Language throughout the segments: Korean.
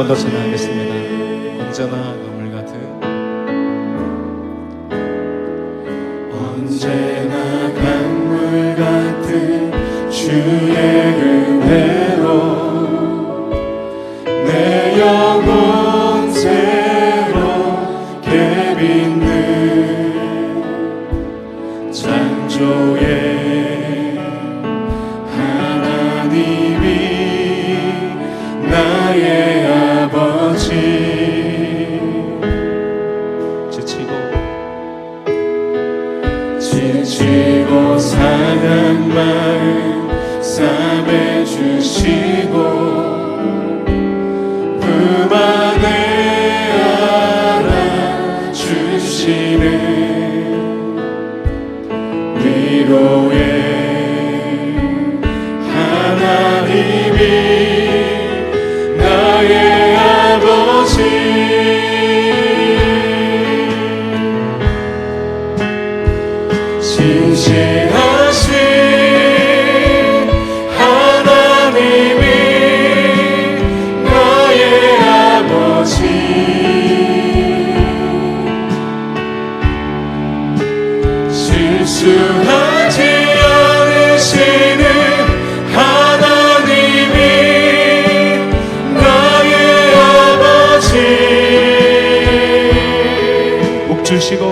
번 더 찬양하겠습니다. 언제나 눈물 같은, 언제나 강물 같은 주의 은혜로 내 영혼 새롭게 빛는 창조의 하나님이 나의 아버지. 지치고 상한 마음 싸매주시고 품 안에 안아주시는 위로의 하나님이 나의 아버지. 신실하신 하나님이 나의 아버지. 실수하지 않으시는 하나님이 나의 아버지. 복 주시고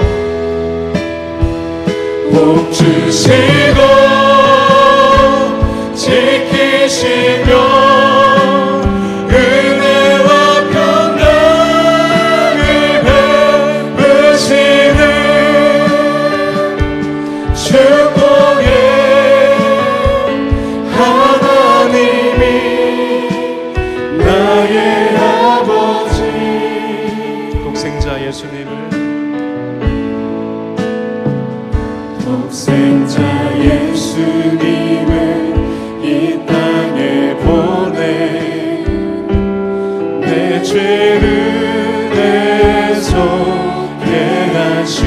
지키시며 은혜와 평강을 베푸시는 축복의 하나님이 나의 아버지. 독생자 예수님을 독생자 예수님을 이 땅에 보내 내 죄를 대속해 하신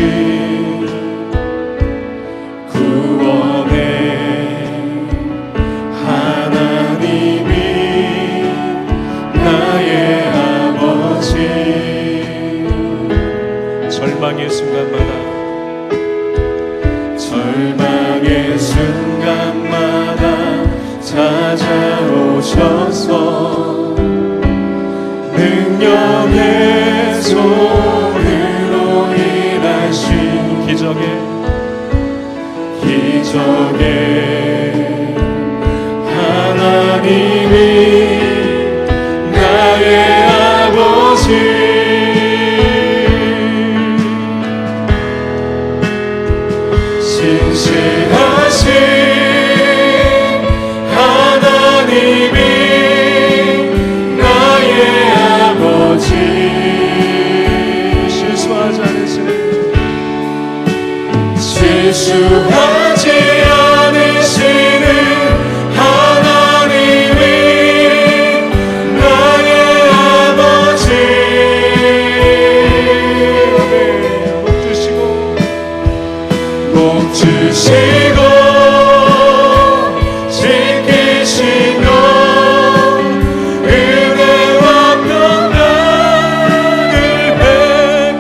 구원의 하나님이 나의 아버지. 절망의 순간마다 찾아오셔서 능력의 손으로 일하신 기적의 하나님이 나의 아버지. 신실하신 하나님이 나의 아버지. 실수하지 않으시는 하나님이 나의 아버지. 복 주시고 지키시며 은혜와 평강을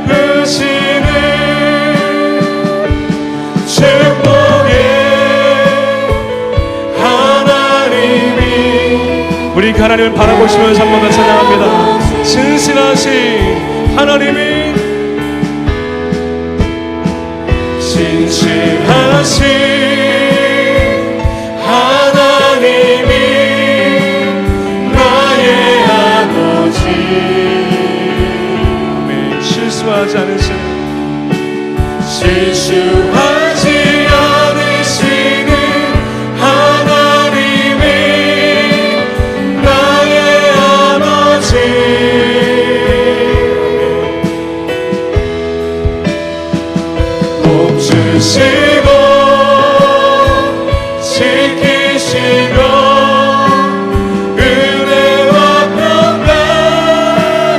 베푸시는 축복의 하나님이. 우리 하나님을 바라보시면서 한 번 더 찬양합니다. 신실하신 하나님이 신실하신 하나님이 나의 아버지. 실수하지 않으시는 하나님이 나의 아버지. 복 주시고 지키시며 은혜와 평강을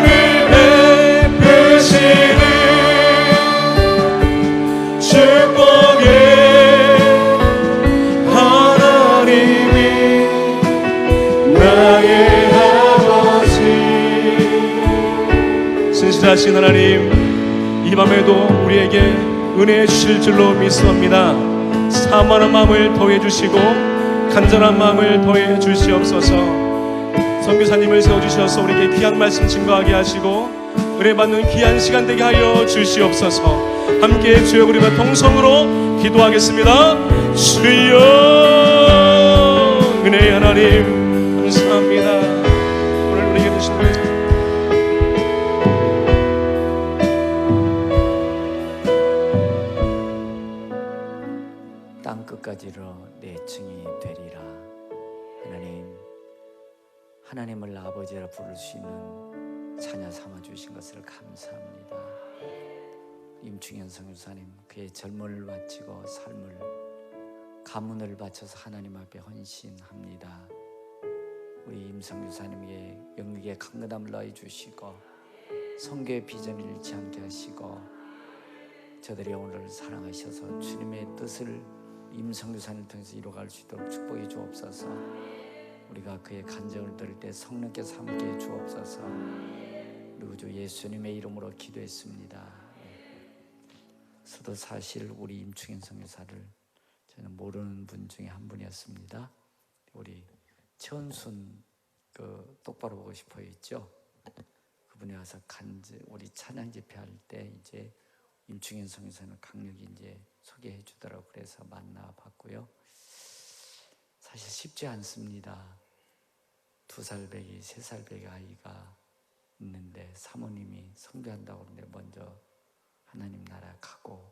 베푸시는 주 전능하신 하나님, 이 밤에도 우리에게 은혜 주실 줄로 믿습니다. 사모하는 마음을 더해 주시고 간절한 마음을 더해 주시옵소서. 선교사님을 세워주셔서 우리에게 귀한 말씀 증거하게 하시고 은혜 받는 귀한 시간 되게 하여 주시옵소서. 함께 주여 우리가 동성으로 기도하겠습니다. 주여, 은혜의 하나님 감사합니다. 오늘 우리에게 주신 말씀 땅끝까지로 내 증이 되리라. 하나님, 하나님을 아버지라 부를 수 있는 자녀 삼아 주신 것을 감사합니다. 임충현 선교사님, 그의 젊음을 바치고 삶을 가문을 바쳐서 하나님 앞에 헌신합니다. 우리 임선교사님에게 영육의 강건함을 더해 주시고 선교의 비전을 잃지 않게 하시고 저들이 오늘 사랑하셔서 주님의 뜻을 임선교사님을 통해서 이루어갈 수 있도록 축복해 주옵소서. 우리가 그의 간증을 들을 때 성령께서 함께해 주옵소서. 그리고 주 예수님의 이름으로 기도했습니다. 저도 사실 우리 임충현 선교사를 저는 모르는 분 중에 한 분이었습니다. 우리 최원순 그 똑바로 보고 싶어요 있죠. 그분이 와서 우리 찬양 집회할 때 이제 임충현 선교사는 강력히 이제 소개해 주더라고. 그래서 만나봤고요. 사실 쉽지 않습니다. 2살 배기, 3살 배기 아이가 있는데 사모님이 선교한다고 하는데 먼저 하나님 나라 가고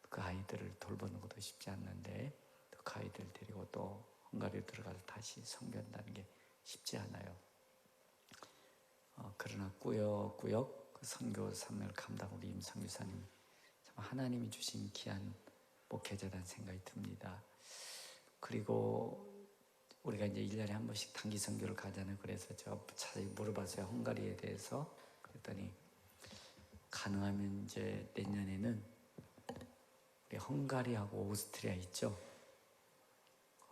그 아이들을 돌보는 것도 쉽지 않는데 또 그 아이들 데리고 또 헝가리에 들어가서 다시 선교한다는 게 쉽지 않아요. 그러나 꾸역꾸역 그 선교 사명을 감당한 우리 임 선교사님 참 하나님이 주신 귀한 목회자라는 생각이 듭니다. 그리고 우리가 이제 1년에 한 번씩 단기 선교를 가잖아요. 그래서 제가 자세히 물어봤어요. 헝가리에 대해서. 그랬더니 가능하면 이제 내년에는 우리 헝가리하고 오스트리아 있죠.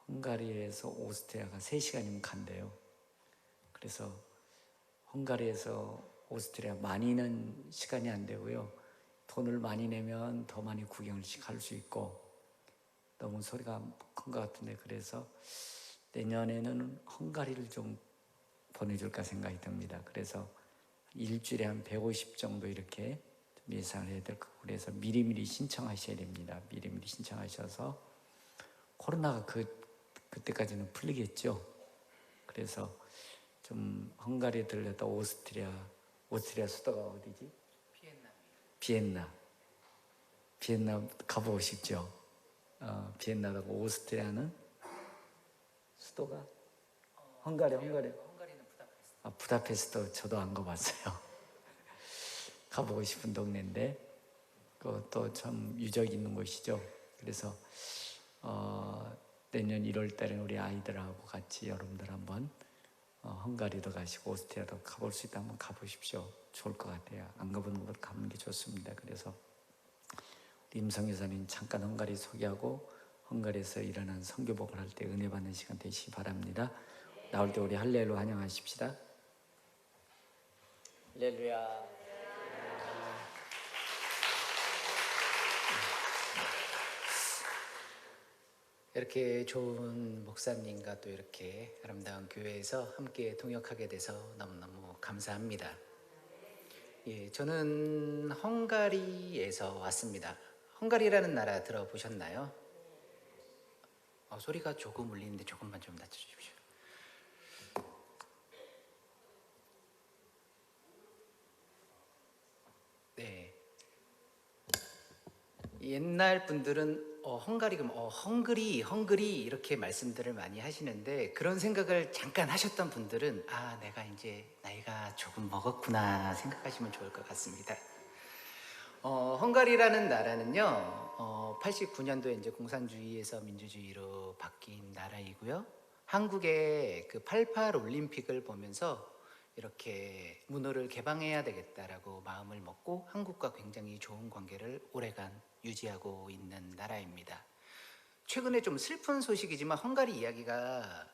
헝가리에서 오스트리아가 3시간이면 간대요. 그래서 hun가리에서 오스트리아 많이는 시간이 안 되고요. 돈을 많이 내면 더 많이 구경을 할 수 있고 너무 소리가 큰 것 같은데 그래서 내년에는 헝가리를 좀 보내줄까 생각이 듭니다. 그래서 일주일에 한 150 정도 이렇게 예상을 해야 될 거고 그래서 미리미리 신청하셔야 됩니다. 미리미리 신청하셔서 코로나가 그때까지는 풀리겠죠. 그래서 좀 헝가리에 들렸다 오스트리아 수도가 어디지? 비엔나 가보고 싶죠. 비엔나하고 오스트리아는 수도가 헝가리는 부다페스트 저도 안 가봤어요. 가보고 싶은 동네인데 그것도 참 유적 있는 곳이죠. 그래서 내년 1월 달에 우리 아이들하고 같이 여러분들 한번 헝가리도 가시고 오스트리아도 가볼 수 있다면 가보십시오. 좋을 것 같아요. 안 가보는 곳 가는 게 좋습니다. 그래서 우리 임성 여사님 잠깐 헝가리 소개하고 헝가리에서 일어난 선교복을 할 때 은혜 받는 시간 되시기 바랍니다. 나올 때 우리 할렐루야 환영하십시다. 할렐루야. 이렇게 좋은 목사님과 또 이렇게 아름다운 교회에서 함께 동역하게 돼서 너무너무 감사합니다. 예, 저는 헝가리에서 왔습니다. 헝가리라는 나라 들어보셨나요? 소리가 조금 울리는데 조금만 좀 낮춰주십시오. 네. 옛날 분들은 헝가리 그럼 헝그리 이렇게 말씀들을 많이 하시는데 그런 생각을 잠깐 하셨던 분들은 내가 이제 나이가 조금 먹었구나 생각하시면 좋을 것 같습니다. 헝가리라는 나라는요 89년도에 이제 공산주의에서 민주주의로 바뀐 나라이고요. 한국의 그 88 올림픽을 보면서 이렇게 문호를 개방해야 되겠다라고 마음을 먹고 한국과 굉장히 좋은 관계를 오래간 유지하고 있는 나라입니다. 최근에 좀 슬픈 소식이지만 헝가리 이야기가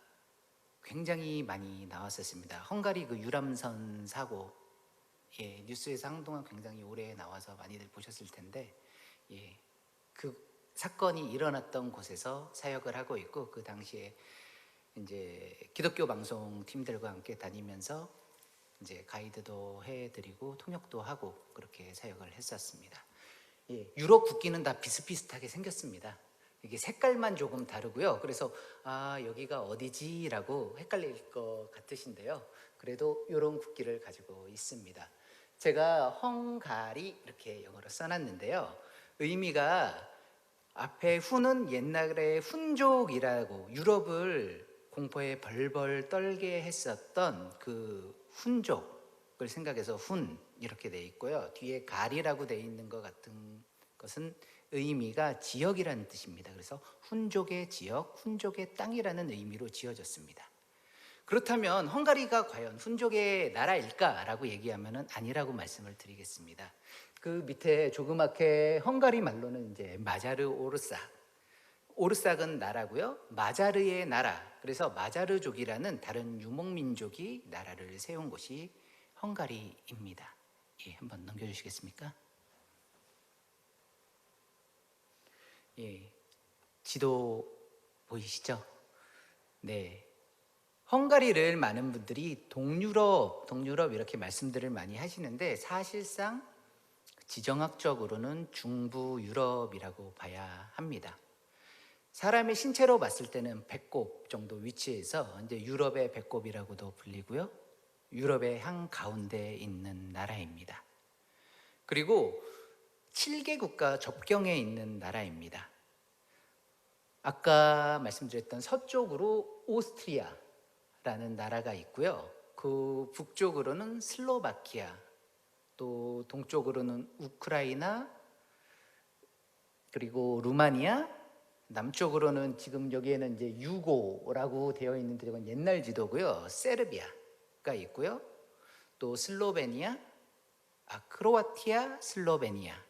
굉장히 많이 나왔었습니다. 헝가리 그 유람선 사고 예, 뉴스에서 한동안 굉장히 오래 나와서 많이들 보셨을 텐데, 예, 그 사건이 일어났던 곳에서 사역을 하고 있고, 그 당시에 이제 기독교 방송 팀들과 함께 다니면서 이제 가이드도 해드리고 통역도 하고 그렇게 사역을 했었습니다. 예, 유럽 국기는 다 비슷비슷하게 생겼습니다. 이게 색깔만 조금 다르고요. 그래서 여기가 어디지라고 헷갈릴 것 같으신데요. 그래도 이런 국기를 가지고 있습니다. 제가 헝가리 이렇게 영어로 써놨는데요. 의미가 앞에 훈은 옛날에 훈족이라고 유럽을 공포에 벌벌 떨게 했었던 그 훈족을 생각해서 훈 이렇게 돼 있고요. 뒤에 가리라고 돼 있는 것 같은 것은 의미가 지역이라는 뜻입니다. 그래서 훈족의 지역, 훈족의 땅이라는 의미로 지어졌습니다. 그렇다면 헝가리가 과연 훈족의 나라일까라고 얘기하면은 아니라고 말씀을 드리겠습니다. 그 밑에 조그맣게 헝가리 말로는 이제 마자르 오르삭, 오르삭은 나라고요. 마자르의 나라, 그래서 마자르족이라는 다른 유목민족이 나라를 세운 곳이 헝가리입니다. 예, 한번 넘겨주시겠습니까? 예, 지도 보이시죠? 네, 헝가리를 많은 분들이 동유럽 이렇게 말씀들을 많이 하시는데 사실상 지정학적으로는 중부 유럽이라고 봐야 합니다. 사람의 신체로 봤을 때는 배꼽 정도 위치에서 이제 유럽의 배꼽이라고도 불리고요. 유럽의 한가운데에 있는 나라입니다. 그리고 7개국과 접경에 있는 나라입니다. 아까 말씀드렸던 서쪽으로 오스트리아라는 나라가 있고요. 그 북쪽으로는 슬로바키아, 또 동쪽으로는 우크라이나, 그리고 루마니아, 남쪽으로는 지금 여기에는 이제 유고라고 되어 있는데 이건 옛날 지도고요. 세르비아가 있고요. 또 슬로베니아, 크로아티아, 슬로베니아,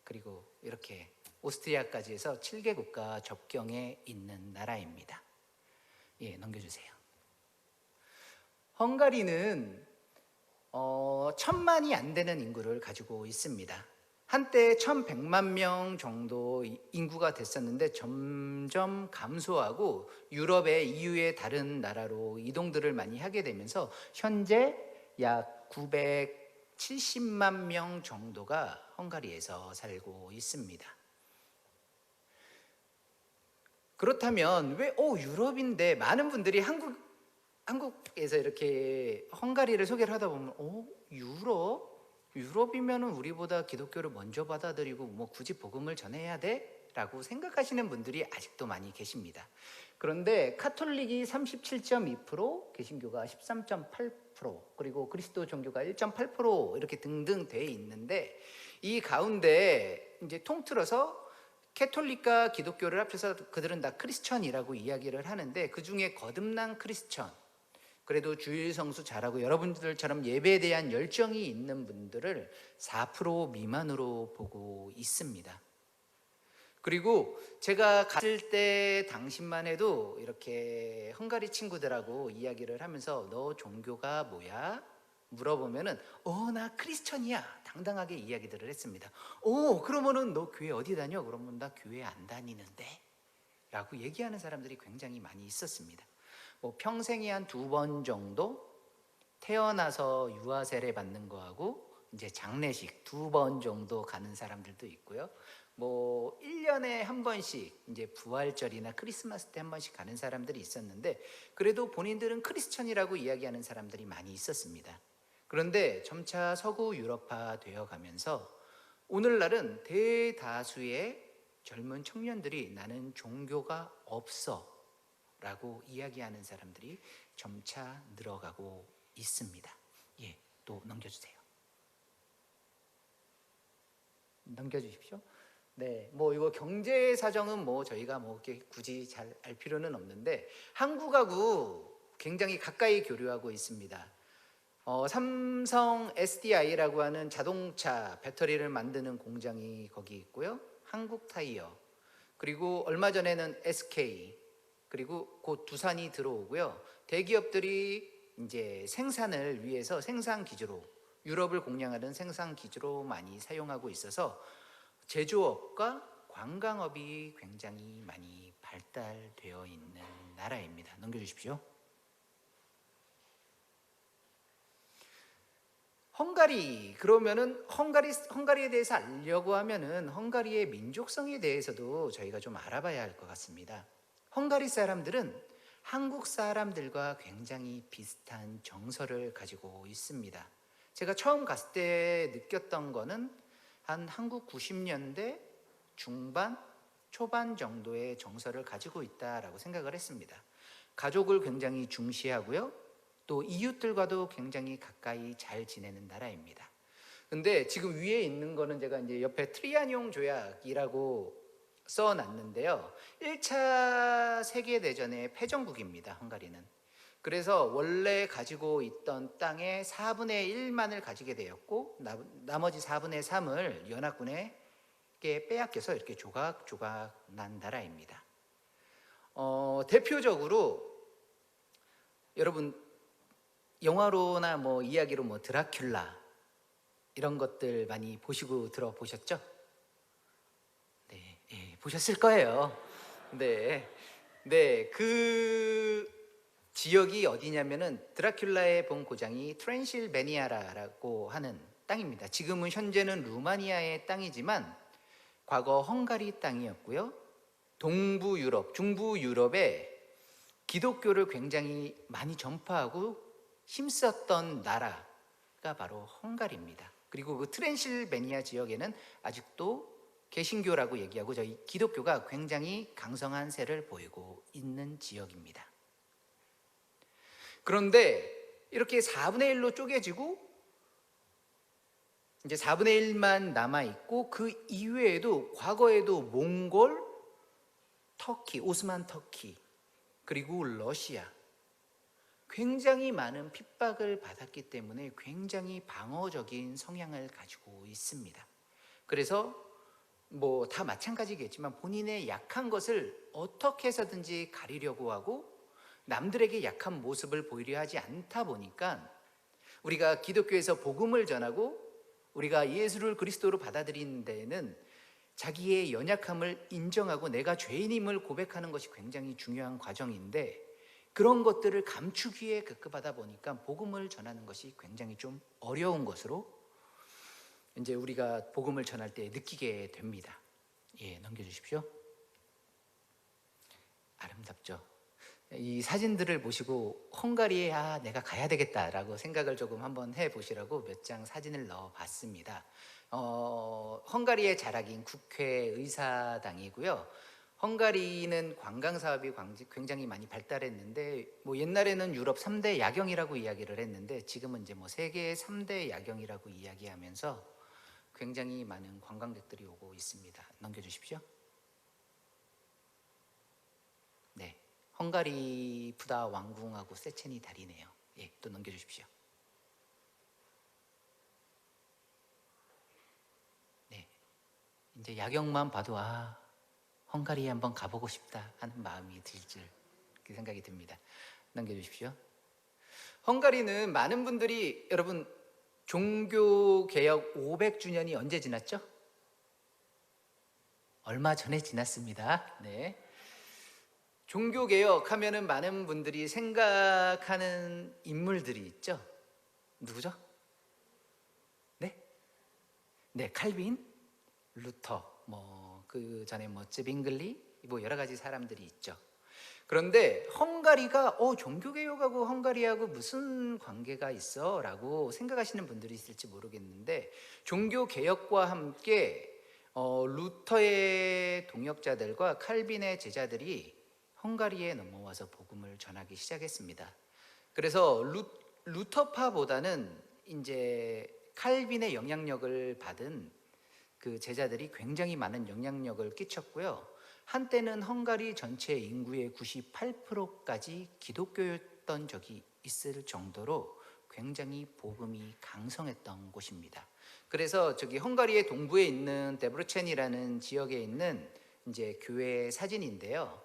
그리고 이렇게 오스트리아까지 해서 7개국과 접경에 있는 나라입니다. 예, 넘겨주세요. 헝가리는 1000만이 안 되는 인구를 가지고 있습니다. 한때 1100만 명 정도 인구가 됐었는데 점점 감소하고 유럽의 EU의 다른 나라로 이동들을 많이 하게 되면서 현재 약 970만 명 정도가 헝가리에서 살고 있습니다. 그렇다면 왜 유럽인데 많은 분들이 한국에서 이렇게 헝가리를 소개를 하다 보면 유럽이면은 우리보다 기독교를 먼저 받아들이고 뭐 굳이 복음을 전해야 돼? 라고 생각하시는 분들이 아직도 많이 계십니다. 그런데 카톨릭이 37.2%, 개신교가 13.8%, 그리고 그리스도 종교가 1.8% 이렇게 등등 돼 있는데 이 가운데 이제 통틀어서 캐톨릭과 기독교를 합쳐서 그들은 다 크리스천이라고 이야기를 하는데 그 중에 거듭난 크리스천, 그래도 주일 성수 잘하고 여러분들처럼 예배에 대한 열정이 있는 분들을 4% 미만으로 보고 있습니다. 그리고 제가 갔을 때 당시만 해도 이렇게 헝가리 친구들하고 이야기를 하면서 너 종교가 뭐야? 물어보면은 나 크리스천이야 당당하게 이야기들을 했습니다. 그러면은 너 교회 어디 다녀? 그러면 나 교회 안 다니는데 라고 얘기하는 사람들이 굉장히 많이 있었습니다. 뭐 평생에 한 2번 정도 태어나서 유아 세례 받는 거하고 이제 장례식 2번 정도 가는 사람들도 있고요. 뭐 1년에 한 번씩 이제 부활절이나 크리스마스 때 한 번씩 가는 사람들이 있었는데 그래도 본인들은 크리스천이라고 이야기하는 사람들이 많이 있었습니다. 그런데 점차 서구 유럽화 되어 가면서 오늘날은 대다수의 젊은 청년들이 나는 종교가 없어 라고 이야기하는 사람들이 점차 늘어가고 있습니다. 예, 또 넘겨주세요. 넘겨주십시오. 네, 뭐 이거 경제 사정은 뭐 저희가 뭐 이렇게 굳이 잘 알 필요는 없는데 한국하고 굉장히 가까이 교류하고 있습니다. 삼성 SDI라고 하는 자동차 배터리를 만드는 공장이 거기 있고요. 한국 타이어, 그리고 얼마 전에는 SK, 그리고 곧 두산이 들어오고요. 대기업들이 이제 생산을 위해서 생산 기지로 유럽을 공략하는 생산 기지로 많이 사용하고 있어서 제조업과 관광업이 굉장히 많이 발달되어 있는 나라입니다. 넘겨주십시오. 헝가리, 그러면은 헝가리에 대해서 알려고 하면은 헝가리의 민족성에 대해서도 저희가 좀 알아봐야 할 것 같습니다. 헝가리 사람들은 한국 사람들과 굉장히 비슷한 정서를 가지고 있습니다. 제가 처음 갔을 때 느꼈던 거는 한 한국 90년대 중반, 초반 정도의 정서를 가지고 있다라고 생각을 했습니다. 가족을 굉장히 중시하고요. 또 이웃들과도 굉장히 가까이 잘 지내는 나라입니다. 근데 지금 위에 있는 거는 제가 이제 옆에 트리아뇽 조약이라고 써놨는데요. 1차 세계대전의 패전국입니다, 헝가리는. 그래서 원래 가지고 있던 땅의 4분의 1만을 가지게 되었고 나머지 4분의 3을 연합군에게 빼앗겨서 이렇게 조각조각 난 나라입니다. 대표적으로 여러분 영화로나 뭐 이야기로 뭐 드라큘라 이런 것들 많이 보시고 들어보셨죠? 네, 예, 보셨을 거예요. 네, 그 지역이 어디냐면은 드라큘라의 본 고장이 트랜실베니아라고 하는 땅입니다. 지금은 현재는 루마니아의 땅이지만 과거 헝가리 땅이었고요. 동부 유럽, 중부 유럽에 기독교를 굉장히 많이 전파하고 힘썼던 나라가 바로 헝가리입니다. 그리고 그 트랜실베니아 지역에는 아직도 개신교라고 얘기하고 저희 기독교가 굉장히 강성한 세를 보이고 있는 지역입니다. 그런데 이렇게 4분의 1로 쪼개지고 이제 4분의 1만 남아있고 그 이외에도 과거에도 몽골, 터키, 오스만 터키 그리고 러시아 굉장히 많은 핍박을 받았기 때문에 굉장히 방어적인 성향을 가지고 있습니다. 그래서 뭐 다 마찬가지겠지만 본인의 약한 것을 어떻게 해서든지 가리려고 하고 남들에게 약한 모습을 보이려 하지 않다 보니까 우리가 기독교에서 복음을 전하고 우리가 예수를 그리스도로 받아들이는 데에는 자기의 연약함을 인정하고 내가 죄인임을 고백하는 것이 굉장히 중요한 과정인데 그런 것들을 감추기 위해 급급하다 보니까 복음을 전하는 것이 굉장히 좀 어려운 것으로 이제 우리가 복음을 전할 때 느끼게 됩니다. 예, 넘겨주십시오. 아름답죠? 이 사진들을 보시고 헝가리에 내가 가야 되겠다라고 생각을 조금 한번 해보시라고 몇 장 사진을 넣어봤습니다. 헝가리의 자락인 국회의사당이고요. 헝가리는 관광 사업이 굉장히 많이 발달했는데 뭐 옛날에는 유럽 3대 야경이라고 이야기를 했는데 지금은 이제 뭐 세계 3대 야경이라고 이야기하면서 굉장히 많은 관광객들이 오고 있습니다. 넘겨주십시오. 네, 헝가리 부다 왕궁하고 세첸이 다리네요. 예, 또 넘겨주십시오. 네, 이제 야경만 봐도 헝가리에 한번 가보고 싶다 하는 마음이 들줄 그 생각이 듭니다. 넘겨주십시오. 헝가리는 많은 분들이 여러분 종교개혁 500주년이 언제 지났죠? 얼마 전에 지났습니다. 네. 종교개혁 하면은 많은 분들이 생각하는 인물들이 있죠. 누구죠? 네? 네, 칼빈, 루터, 그 전에 쯔빙글리, 여러 가지 사람들이 있죠. 그런데 헝가리가 종교개혁하고 헝가리하고 무슨 관계가 있어? 라고 생각하시는 분들이 있을지 모르겠는데 종교개혁과 함께 루터의 동역자들과 칼빈의 제자들이 헝가리에 넘어와서 복음을 전하기 시작했습니다. 그래서 루터파보다는 이제 칼빈의 영향력을 받은 그 제자들이 굉장히 많은 영향력을 끼쳤고요. 한때는 헝가리 전체 인구의 98%까지 기독교였던 적이 있을 정도로 굉장히 복음이 강성했던 곳입니다. 그래서 저기 헝가리의 동부에 있는 데브르첸이라는 지역에 있는 이제 교회 사진인데요.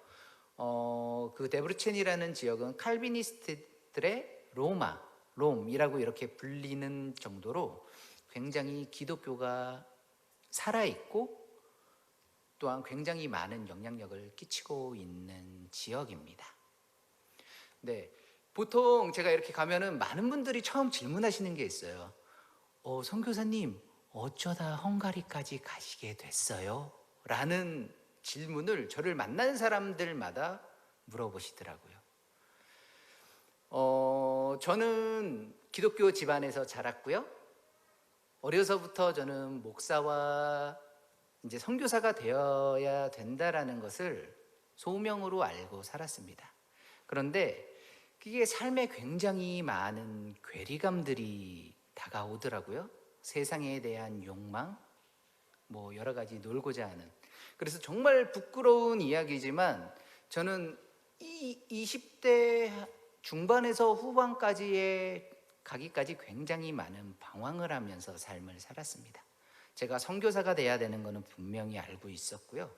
그 데브르첸이라는 지역은 칼비니스트들의 로마, 롬이라고 이렇게 불리는 정도로 굉장히 기독교가 살아있고 또한 굉장히 많은 영향력을 끼치고 있는 지역입니다. 네, 보통 제가 이렇게 가면은 많은 분들이 처음 질문하시는 게 있어요. 선교사님, 어쩌다 헝가리까지 가시게 됐어요? 라는 질문을 저를 만난 사람들마다 물어보시더라고요. 저는 기독교 집안에서 자랐고요. 어려서부터 저는 목사와 이제 선교사가 되어야 된다라는 것을 소명으로 알고 살았습니다. 그런데 그게 삶에 굉장히 많은 괴리감들이 다가오더라고요. 세상에 대한 욕망, 뭐 여러 가지 놀고자 하는. 그래서 정말 부끄러운 이야기지만 저는 이 20대 중반에서 후반까지의 가기까지 굉장히 많은 방황을 하면서 삶을 살았습니다. 제가 선교사가 돼야 되는 것은 분명히 알고 있었고요.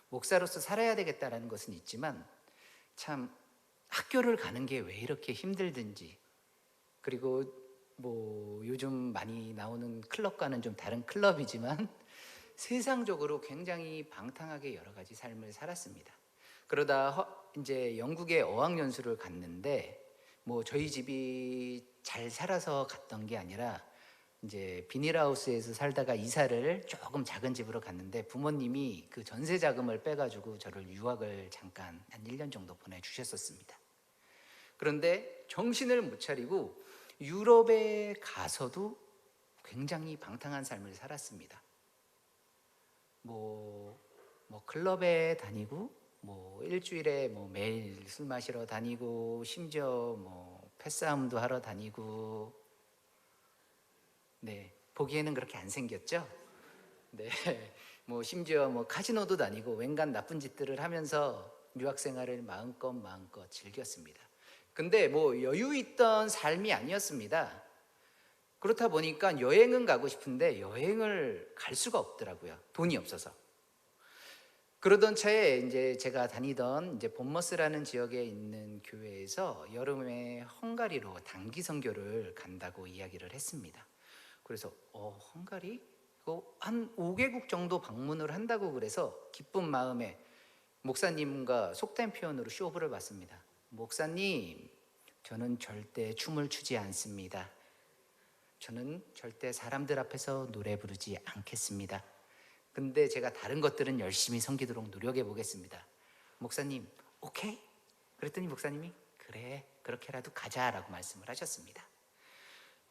목사로서 살아야 되겠다는 것은 있지만 참 학교를 가는 게 왜 이렇게 힘들든지, 그리고 뭐 요즘 많이 나오는 클럽과는 좀 다른 클럽이지만 세상적으로 굉장히 방탕하게 여러 가지 삶을 살았습니다. 그러다 이제 영국에 어학연수를 갔는데 뭐 저희 집이 잘 살아서 갔던 게 아니라 이제 비닐하우스에서 살다가 이사를 조금 작은 집으로 갔는데 부모님이 그 전세 자금을 빼가지고 저를 유학을 잠깐 한 1년 정도 보내주셨었습니다. 그런데 정신을 못 차리고 유럽에 가서도 굉장히 방탕한 삶을 살았습니다. 뭐 클럽에 다니고 뭐 일주일에 뭐 매일 술 마시러 다니고 심지어 뭐 패싸움도 하러 다니고, 네, 보기에는 그렇게 안 생겼죠? 네, 뭐 심지어 뭐 카지노도 다니고 웬간 나쁜 짓들을 하면서 유학 생활을 마음껏 즐겼습니다. 근데 뭐 여유 있던 삶이 아니었습니다. 그렇다 보니까 여행은 가고 싶은데 여행을 갈 수가 없더라고요. 돈이 없어서. 그러던 차에 이제 제가 다니던 이제 본머스라는 지역에 있는 교회에서 여름에 헝가리로 단기 선교를 간다고 이야기를 했습니다. 그래서 헝가리? 한 5개국 정도 방문을 한다고 그래서 기쁜 마음에 목사님과 속된 표현으로 쇼부를 받습니다. 목사님, 저는 절대 춤을 추지 않습니다. 저는 절대 사람들 앞에서 노래 부르지 않겠습니다. 근데 제가 다른 것들은 열심히 섬기도록 노력해 보겠습니다. 목사님, 오케이? 그랬더니 목사님이 그래, 그렇게라도 가자라고 말씀을 하셨습니다.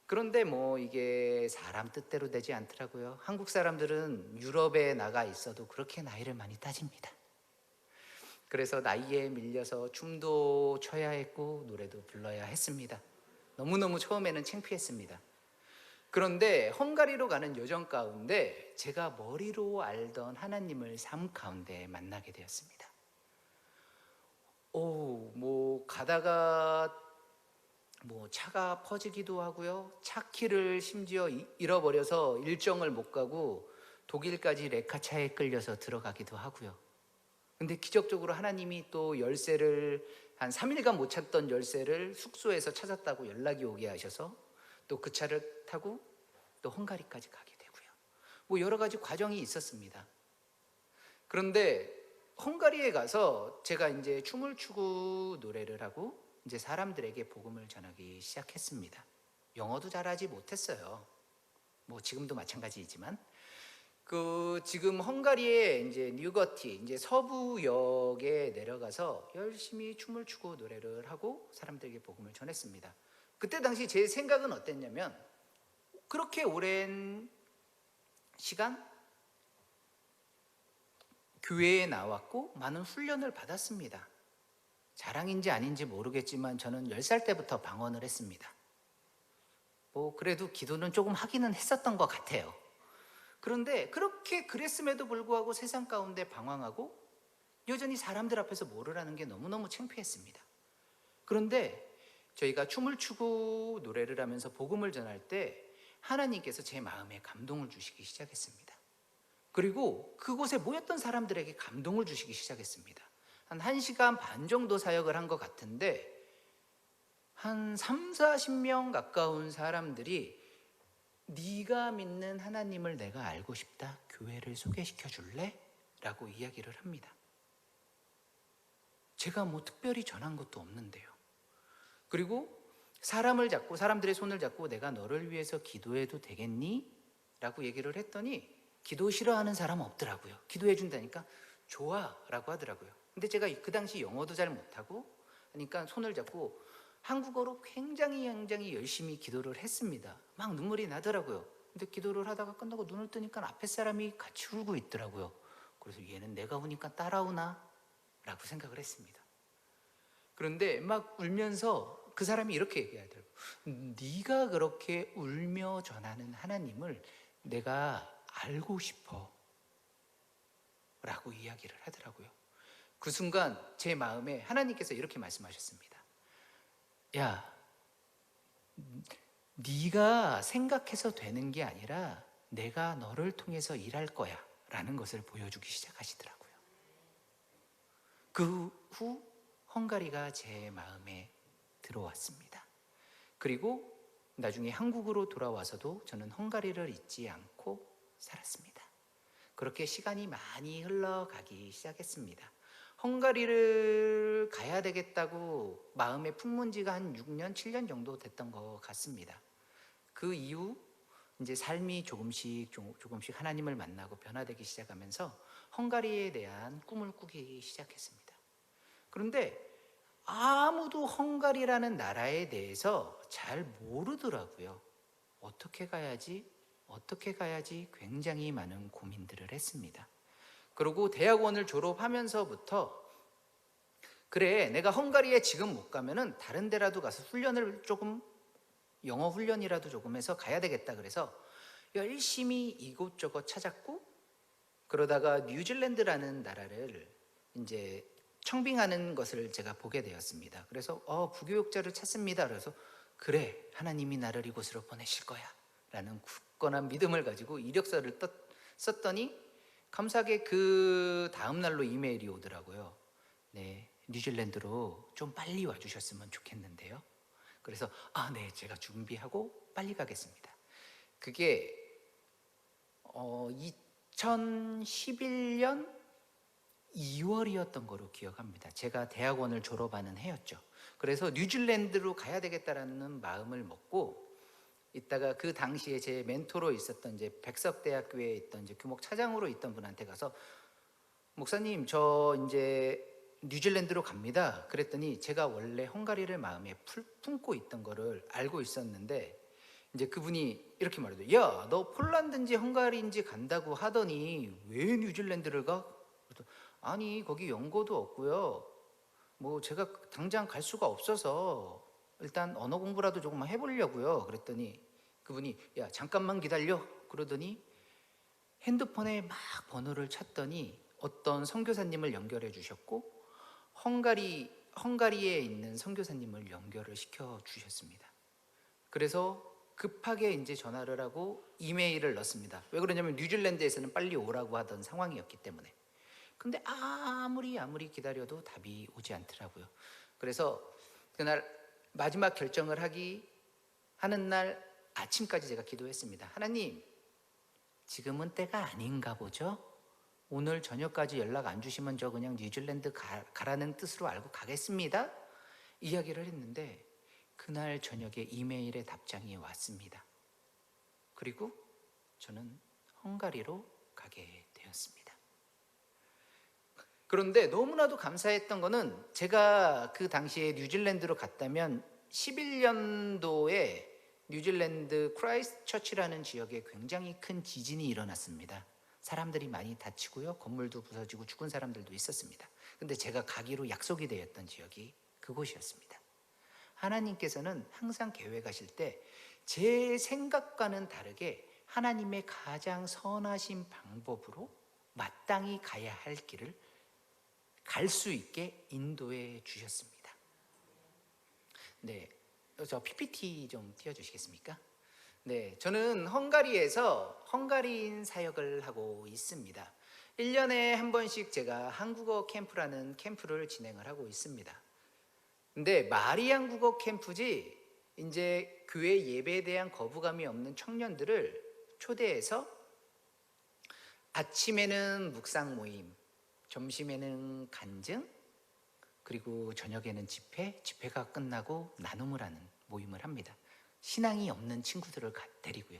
그런데 뭐 이게 사람 뜻대로 되지 않더라고요. 한국 사람들은 유럽에 나가 있어도 그렇게 나이를 많이 따집니다. 그래서 나이에 밀려서 춤도 춰야 했고 노래도 불러야 했습니다. 너무너무 처음에는 창피했습니다. 그런데 헝가리로 가는 여정 가운데 제가 머리로 알던 하나님을 삶 가운데 만나게 되었습니다. 뭐 가다가 뭐 차가 퍼지기도 하고요. 차 키를 심지어 잃어버려서 일정을 못 가고 독일까지 레카차에 끌려서 들어가기도 하고요. 근데 기적적으로 하나님이 또 열쇠를 한 3일간 못 찾던 열쇠를 숙소에서 찾았다고 연락이 오게 하셔서 또 그 차를 타고 또 헝가리까지 가게 되고요. 뭐 여러 가지 과정이 있었습니다. 그런데 헝가리에 가서 제가 이제 춤을 추고 노래를 하고 이제 사람들에게 복음을 전하기 시작했습니다. 영어도 잘하지 못했어요. 뭐 지금도 마찬가지이지만 지금 헝가리의 이제 뉴거티 이제 서부역에 내려가서 열심히 춤을 추고 노래를 하고 사람들에게 복음을 전했습니다. 그때 당시 제 생각은 어땠냐면 그렇게 오랜 시간 교회에 나왔고 많은 훈련을 받았습니다. 자랑인지 아닌지 모르겠지만 저는 10살 때부터 방언을 했습니다. 뭐 그래도 기도는 조금 하기는 했었던 것 같아요. 그런데 그렇게 그랬음에도 불구하고 세상 가운데 방황하고 여전히 사람들 앞에서 뭐를 게 너무너무 창피했습니다. 그런데 저희가 춤을 추고 노래를 하면서 복음을 전할 때 하나님께서 제 마음에 감동을 주시기 시작했습니다. 그리고 그곳에 모였던 사람들에게 감동을 주시기 시작했습니다. 한 1시간 반 정도 사역을 한 것 같은데 한 3, 40명 가까운 사람들이 네가 믿는 하나님을 내가 알고 싶다. 교회를 소개시켜 줄래? 라고 이야기를 합니다. 제가 뭐 특별히 전한 것도 없는데요. 그리고 사람들의 손을 잡고 내가 너를 위해서 기도해도 되겠니? 라고 얘기를 했더니 기도 싫어하는 사람 없더라고요. 기도해 준다니까 좋아 라고 하더라고요. 근데 제가 그 당시 영어도 잘 못하고 하니까 손을 잡고 한국어로 굉장히 열심히 기도를 했습니다. 막 눈물이 나더라고요. 근데 기도를 하다가 끝나고 눈을 뜨니까 앞에 사람이 같이 울고 있더라고요. 그래서 얘는 내가 우니까 따라오나? 라고 생각을 했습니다. 그런데 막 울면서 그 사람이 이렇게 얘기하더라고요. 네가 그렇게 울며 전하는 하나님을 내가 알고 싶어 라고 이야기를 하더라고요. 그 순간 제 마음에 하나님께서 이렇게 말씀하셨습니다. 야, 네가 생각해서 되는 게 아니라 내가 너를 통해서 일할 거야 라는 것을 보여주기 시작하시더라고요. 그 후 헝가리가 제 마음에 들어왔습니다. 그리고 나중에 한국으로 돌아와서도 저는 헝가리를 잊지 않고 살았습니다. 그렇게 시간이 많이 흘러가기 시작했습니다. 헝가리를 가야 되겠다고 마음에 품은 지가 한 6년, 7년 정도 됐던 것 같습니다. 그 이후 이제 삶이 조금씩 하나님을 만나고 변화되기 시작하면서 헝가리에 대한 꿈을 꾸기 시작했습니다. 그런데 아무도 헝가리라는 나라에 대해서 잘 모르더라고요. 어떻게 가야지 굉장히 많은 고민들을 했습니다. 그리고 대학원을 졸업하면서부터 그래, 내가 헝가리에 지금 못 가면은 다른 데라도 가서 훈련을 조금, 영어 훈련이라도 조금 해서 가야 되겠다. 그래서 열심히 이곳저곳 찾았고, 그러다가 뉴질랜드라는 나라를 이제 청빙하는 것을 제가 보게 되었습니다. 그래서 부교육자를 찾습니다. 그래서 그래, 하나님이 나를 이곳으로 보내실 거야 라는 굳건한 믿음을 가지고 이력서를 썼더니 감사하게 그 다음 날로 이메일이 오더라고요. 네, 뉴질랜드로 좀 빨리 와주셨으면 좋겠는데요. 그래서 네, 제가 준비하고 빨리 가겠습니다. 그게 2011년 2월이었던 거로 기억합니다. 제가 대학원을 졸업하는 해였죠. 그래서 뉴질랜드로 가야 되겠다라는 마음을 먹고 있다가 그 당시에 제 멘토로 있었던 이제 백석대학교에 있던 이제 교목 차장으로 있던 분한테 가서 목사님, 저 이제 뉴질랜드로 갑니다. 그랬더니 제가 원래 헝가리를 마음에 품고 있던 거를 알고 있었는데 이제 그분이 이렇게 말해요. 야, 너 폴란드인지 헝가리인지 간다고 하더니 왜 뉴질랜드를 가? 아니, 거기 연고도 없고요. 뭐 제가 당장 갈 수가 없어서 일단 언어 공부라도 조금만 해보려고요. 그랬더니 그분이 야, 잠깐만 기다려. 그러더니 핸드폰에 막 번호를 찾더니 어떤 선교사님을 연결해 주셨고 헝가리에 있는 선교사님을 연결을 시켜 주셨습니다. 그래서 급하게 이제 전화를 하고 이메일을 넣었습니다. 왜 그러냐면 뉴질랜드에서는 빨리 오라고 하던 상황이었기 때문에. 근데 아무리 기다려도 답이 오지 않더라고요. 그래서 그날 마지막 결정을 하는 날 아침까지 제가 기도했습니다. 하나님, 지금은 때가 아닌가 보죠? 오늘 저녁까지 연락 안 주시면 저 그냥 뉴질랜드 가라는 뜻으로 알고 가겠습니다. 이야기를 했는데 그날 저녁에 이메일에 답장이 왔습니다. 그리고 저는 헝가리로 가게 되었습니다. 그런데 너무나도 감사했던 거는 제가 그 당시에 뉴질랜드로 갔다면 11년도에 뉴질랜드 크라이스트처치라는 지역에 굉장히 큰 지진이 일어났습니다. 사람들이 많이 다치고요, 건물도 부서지고 죽은 사람들도 있었습니다. 근데 제가 가기로 약속이 되었던 지역이 그곳이었습니다. 하나님께서는 항상 계획하실 때 제 생각과는 다르게 하나님의 가장 선하신 방법으로 마땅히 가야 할 길을 갈 수 있게 인도해 주셨습니다. 네, 저 PPT 좀 띄워주시겠습니까? 네, 저는 헝가리에서 헝가리인 사역을 하고 있습니다. 1년에 한 번씩 제가 한국어 캠프라는 캠프를 진행을 하고 있습니다. 근데 마리안 국어 캠프지 이제 교회 예배에 대한 거부감이 없는 청년들을 초대해서 아침에는 묵상 모임, 점심에는 간증, 그리고 저녁에는 집회, 집회가 끝나고 나눔을 하는 모임을 합니다. 신앙이 없는 친구들을 데리고요.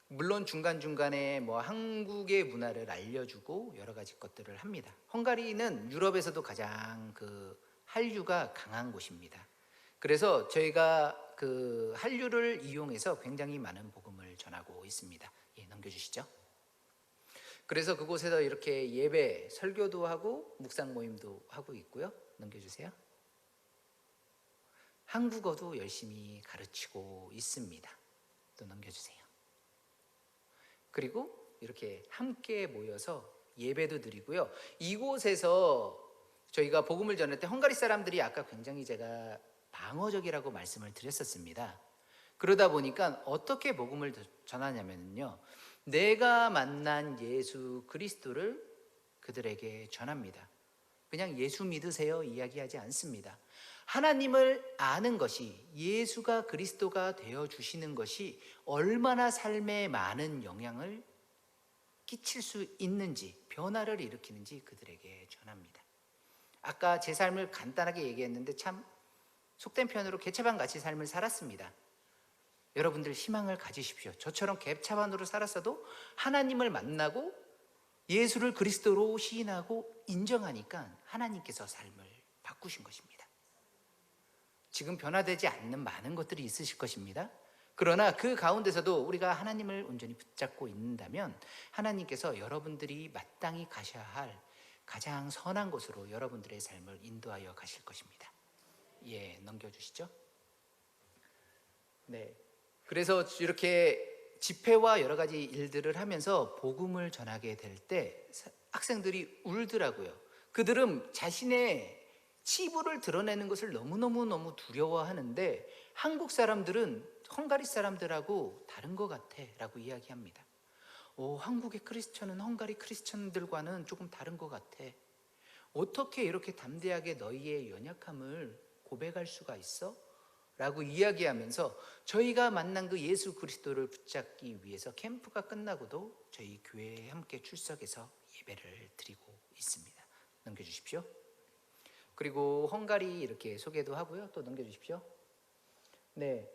물론 중간중간에 뭐 한국의 문화를 알려주고 여러 가지 것들을 합니다. 헝가리는 유럽에서도 가장 그 한류가 강한 곳입니다. 그래서 저희가 그 한류를 이용해서 굉장히 많은 복음을 전하고 있습니다. 예, 넘겨주시죠. 그래서 그곳에서 이렇게 예배, 설교도 하고 묵상 모임도 하고 있고요. 넘겨주세요. 한국어도 열심히 가르치고 있습니다. 또 넘겨주세요. 그리고 이렇게 함께 모여서 예배도 드리고요. 이곳에서 저희가 복음을 전할 때 헝가리 사람들이 아까 굉장히 제가 방어적이라고 말씀을 드렸었습니다. 그러다 보니까 어떻게 복음을 전하냐면요, 내가 만난 예수 그리스도를 그들에게 전합니다. 그냥 예수 믿으세요 이야기하지 않습니다. 하나님을 아는 것이, 예수가 그리스도가 되어주시는 것이 얼마나 삶에 많은 영향을 끼칠 수 있는지, 변화를 일으키는지 그들에게 전합니다. 아까 제 삶을 간단하게 얘기했는데 참 속된 표현으로 개차반 같이 삶을 살았습니다. 여러분들 희망을 가지십시오. 저처럼 개차반으로 살았어도 하나님을 만나고 예수를 그리스도로 시인하고 인정하니까 하나님께서 삶을 바꾸신 것입니다. 지금 변화되지 않는 많은 것들이 있으실 것입니다. 그러나 그 가운데서도 우리가 하나님을 온전히 붙잡고 있는다면 하나님께서 여러분들이 마땅히 가셔야 할 가장 선한 곳으로 여러분들의 삶을 인도하여 가실 것입니다. 예, 넘겨주시죠. 네, 그래서 이렇게 집회와 여러 가지 일들을 하면서 복음을 전하게 될 때 학생들이 울더라고요. 그들은 자신의 치부를 드러내는 것을 너무너무 두려워하는데 한국 사람들은 헝가리 사람들하고 다른 것 같아 라고 이야기합니다. 한국의 크리스천은 헝가리 크리스천들과는 조금 다른 것 같아. 어떻게 이렇게 담대하게 너희의 연약함을 고백할 수가 있어? 라고 이야기하면서 저희가 만난 그 예수 그리스도를 붙잡기 위해서 캠프가 끝나고도 저희 교회에 함께 출석해서 예배를 드리고 있습니다. 넘겨주십시오. 그리고 헝가리 이렇게 소개도 하고요. 또 넘겨주십시오. 네,